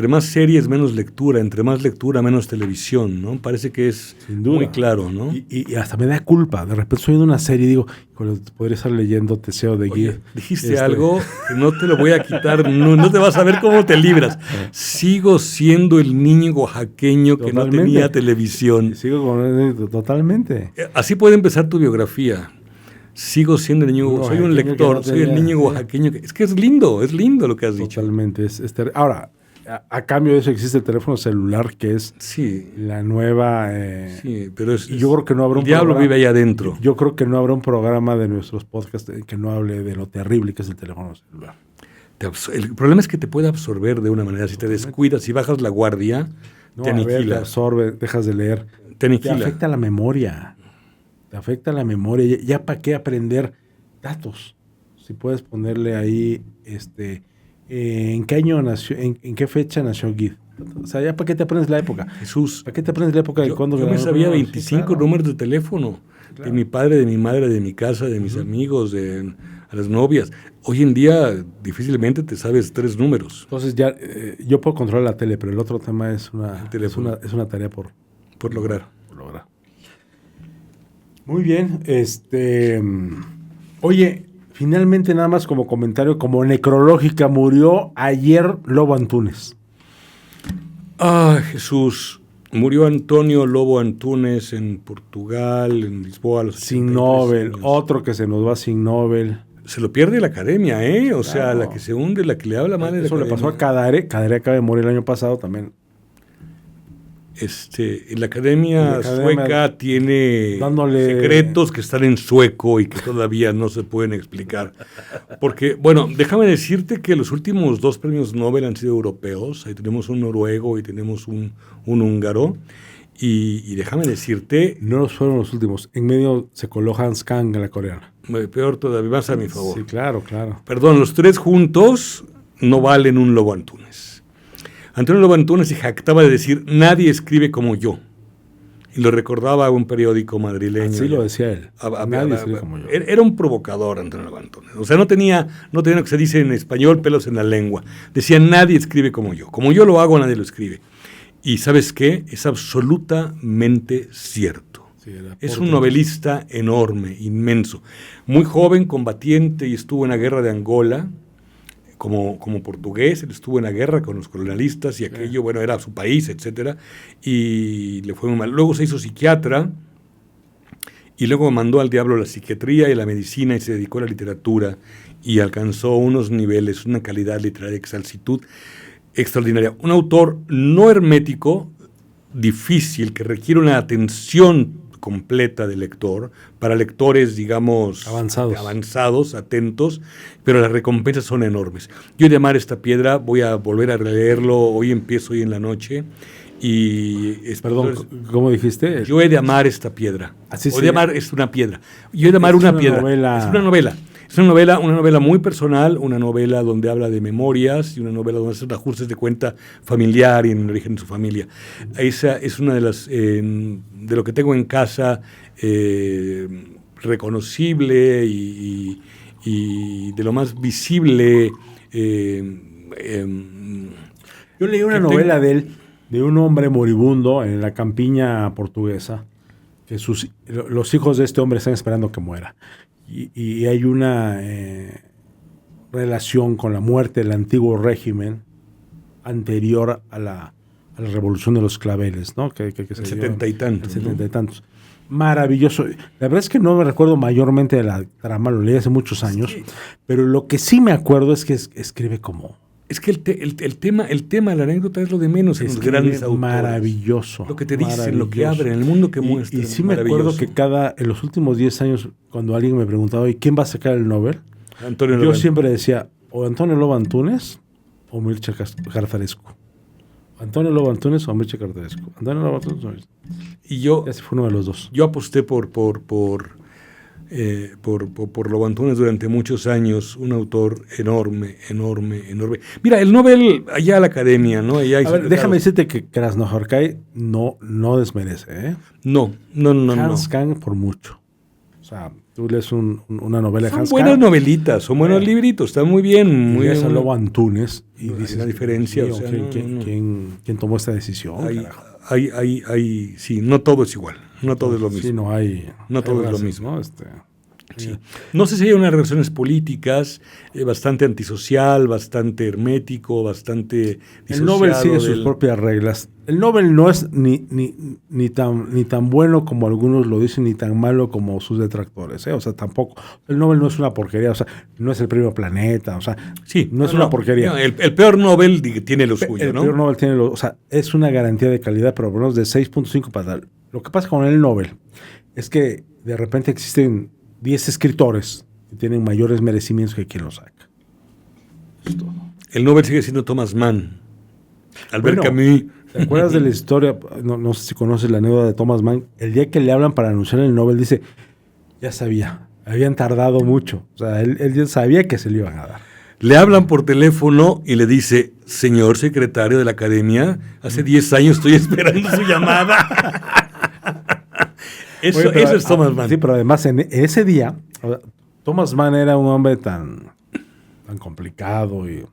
más series, menos lectura, entre más lectura, menos televisión, ¿no? Parece que es muy claro, ¿no? Y hasta me da culpa. De repente estoy viendo una serie y digo, podría estar leyendo Teseo de Gide. Dijiste algo que no te lo voy a quitar, no te vas a ver cómo te libras. Sigo siendo el niño oaxaqueño que no tenía televisión. Totalmente. Así puede empezar tu biografía. Sigo siendo el niño, soy un lector, soy el niño oaxaqueño. Es que es lindo lo que has dicho. Totalmente. Ahora, a cambio de eso existe el teléfono celular, que es la nueva... pero y yo creo que no habrá el diablo vive ahí adentro. Yo creo que no habrá un programa de nuestros podcasts que no hable de lo terrible que es el teléfono celular. El problema es que te puede absorber de una manera. Si te descuidas, si bajas la guardia, te aniquila. Te absorbe, dejas de leer. Te aniquila. Te afecta la memoria. Ya para qué aprender datos. Si puedes ponerle ahí, ¿en qué año nació, en qué fecha nació Gide? O sea, ya para qué te aprendes la época. Jesús. ¿Para qué te aprendes la época de cuándo? Yo me sabía 25 números de teléfono. Claro. De mi padre, de mi madre, de mi casa, de mis amigos, a las novias. Hoy en día difícilmente te sabes 3 números. Entonces ya, yo puedo controlar la tele, pero el otro tema es una tarea por lograr. Muy bien, oye, finalmente nada más como comentario, como necrológica, murió ayer Lobo Antunes. Jesús, murió Antonio Lobo Antunes en Portugal, en Lisboa, a los sin Nobel, años. Otro que se nos va sin Nobel. Se lo pierde la academia, O sea, la que se hunde, la que le habla mal de la academia. Eso le pasó a Kadare acaba de morir el año pasado también. La academia sueca tiene secretos que están en sueco y que todavía no se pueden explicar. Porque, bueno, déjame decirte que los últimos 2 premios Nobel han sido europeos. Ahí tenemos un noruego y tenemos un húngaro. Y déjame decirte... No fueron los últimos. En medio se coló Hans Kang en la coreana. Peor todavía, más a mi favor. Sí, claro. Perdón, los 3 juntos no valen un Lobo Antunes. Antonio Lobo Antunes se jactaba de decir, nadie escribe como yo. Y lo recordaba a un periódico madrileño. Así lo decía él. Nadie escribe como yo. Era un provocador, Antonio Lobo Antunes. O sea, no tenía lo que se dice en español, pelos en la lengua. Decía, nadie escribe como yo. Como yo lo hago, nadie lo escribe. Y ¿sabes qué? Es absolutamente cierto. Sí, es un novelista enorme, inmenso. Muy joven, combatiente, y estuvo en la guerra de Angola. Como portugués, él estuvo en la guerra con los colonialistas y aquello, bueno, era su país, etcétera, y le fue muy mal. Luego se hizo psiquiatra y luego mandó al diablo la psiquiatría y la medicina y se dedicó a la literatura y alcanzó unos niveles, una calidad literaria, exaltitud extraordinaria. Un autor no hermético, difícil, que requiere una atención completa del lector, para lectores, digamos, avanzados, atentos, pero las recompensas son enormes. Yo he de amar esta piedra, voy a volver a releerlo, hoy empiezo hoy en la noche, y... Perdón, ¿cómo dijiste? Yo he de amar esta piedra. Así o de amar es una piedra. Yo he de amar una piedra. Novela. Es una novela. Es una novela muy personal, una novela donde habla de memorias y una novela donde hace ajustes de cuenta familiar y en el origen de su familia. Esa es una de las, de lo que tengo en casa, reconocible y de lo más visible. Yo leí una novela de él, de un hombre moribundo en la campiña portuguesa, que los hijos de este hombre están esperando que muera. Y hay una relación con la muerte del antiguo régimen anterior a la revolución de los claveles, ¿no? Que el 70 y tantos. 70 y tantos. Maravilloso. La verdad es que no me recuerdo mayormente de la trama, lo leí hace muchos años, pero lo que sí me acuerdo es que escribe como... Es que el tema, la anécdota es lo de menos en los grandes autores. Maravilloso. Lo que te dicen, lo que abren, el mundo que muestran. Y sí me acuerdo que en los últimos 10 años, cuando alguien me preguntaba, ¿y quién va a sacar el Nobel? Yo siempre decía, o Antonio Loba Antunes o Mircea Garzarescu. Antonio Loba Antunes o Mircea Garzarescu. Antonio Loba Antunes. Y yo... Ese fue uno de los dos. Yo aposté por Loba Antunes durante muchos años, un autor enorme. Mira, el Nobel allá a la academia, ¿no? Allá a ver, déjame decirte que Krasznahorkai no desmerece, ¿eh? No. Hans Kahn por mucho. O sea, tú lees una novela de Hans Kahn. Son buenas novelitas, son buenos libritos, están muy bien. Y lees a Loba Antunes y dices, la diferencia, o sea, ¿quién tomó esta decisión? Sí, no todo es igual. No todo es lo mismo. Sí, no todo es lo mismo. ¿no? Sí. No sé si hay unas relaciones políticas, bastante antisocial, bastante hermético, bastante disociado. El Nobel sigue sus propias reglas. El Nobel no es ni tan bueno como algunos lo dicen, ni tan malo como sus detractores. O sea, tampoco. El Nobel no es una porquería, o sea, no es el premio Planeta, o sea, sí, no es una porquería. No, el peor Nobel tiene lo suyo, ¿no? El peor Nobel tiene o sea, es una garantía de calidad, pero por lo menos de 6.5 para dar. Lo que pasa con el Nobel es que de repente existen 10 escritores que tienen mayores merecimientos que quien lo saca. Es todo. El Nobel sigue siendo Thomas Mann, Albert Camus. ¿Te acuerdas de la historia? No sé si conoces la anécdota de Thomas Mann. El día que le hablan para anunciar el Nobel, dice, ya sabía, habían tardado mucho. O sea, él ya sabía que se le iban a dar. Le hablan por teléfono y le dice, señor secretario de la academia, hace 10 años estoy esperando su llamada. Eso es Thomas Mann. Sí, pero además en ese día, Thomas Mann era un hombre tan complicado y...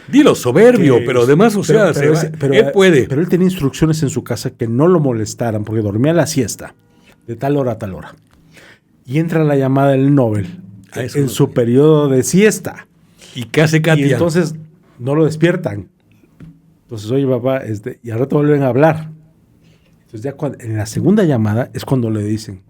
Dilo, soberbio, pero además, o sea, él puede. Pero él tenía instrucciones en su casa que no lo molestaran porque dormía la siesta de tal hora a tal hora. Y entra la llamada del Nobel en su periodo de siesta. ¿Y qué hace Katia? Y entonces no lo despiertan. Entonces, oye, papá, y al rato vuelven a hablar. Entonces ya en la segunda llamada es cuando le dicen,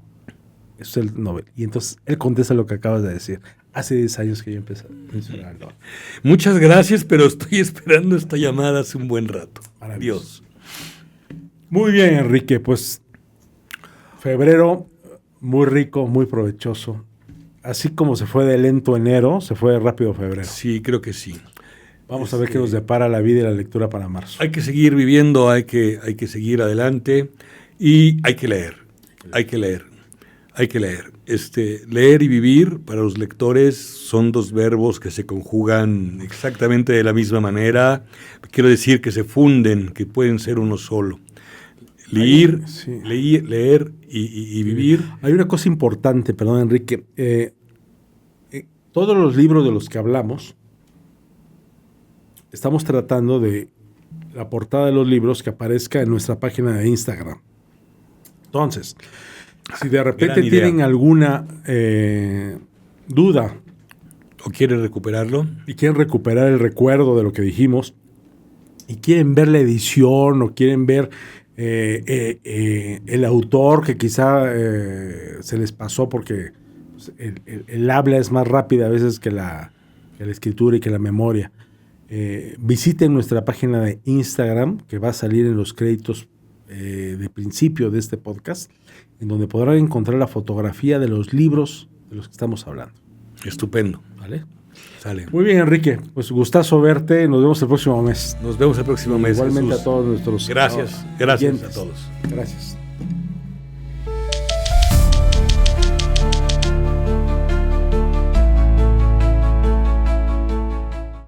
eso es el Nobel. Y entonces él contesta lo que acabas de decir. Hace 10 años que yo empecé a mencionar el Nobel. Muchas gracias, pero estoy esperando esta llamada hace un buen rato. Adiós. Muy bien, Enrique. Pues febrero, muy rico, muy provechoso. Así como se fue de lento enero, se fue de rápido febrero. Sí, creo que sí. Vamos a ver qué nos depara la vida y la lectura para marzo. Hay que seguir viviendo, hay que seguir adelante y hay que leer. Leer y vivir para los lectores son dos verbos que se conjugan exactamente de la misma manera. Quiero decir que se funden, que pueden ser uno solo. Leer y vivir. Hay una cosa importante, perdón, Enrique. Todos los libros de los que hablamos, estamos tratando de la portada de los libros que aparezca en nuestra página de Instagram. Entonces, si de repente tienen alguna duda o quieren recuperarlo y quieren recuperar el recuerdo de lo que dijimos y quieren ver la edición o quieren ver el autor que quizá se les pasó porque el habla es más rápida a veces que la escritura y que la memoria. Visiten nuestra página de Instagram que va a salir en los créditos de principio de este podcast, en donde podrán encontrar la fotografía de los libros de los que estamos hablando. Estupendo. ¿Vale? Sale. Muy bien, Enrique. Pues gustazo verte. Nos vemos el próximo mes. Nos vemos el próximo mes. Igualmente Jesús. a todos nuestros Gracias a todos. Gracias.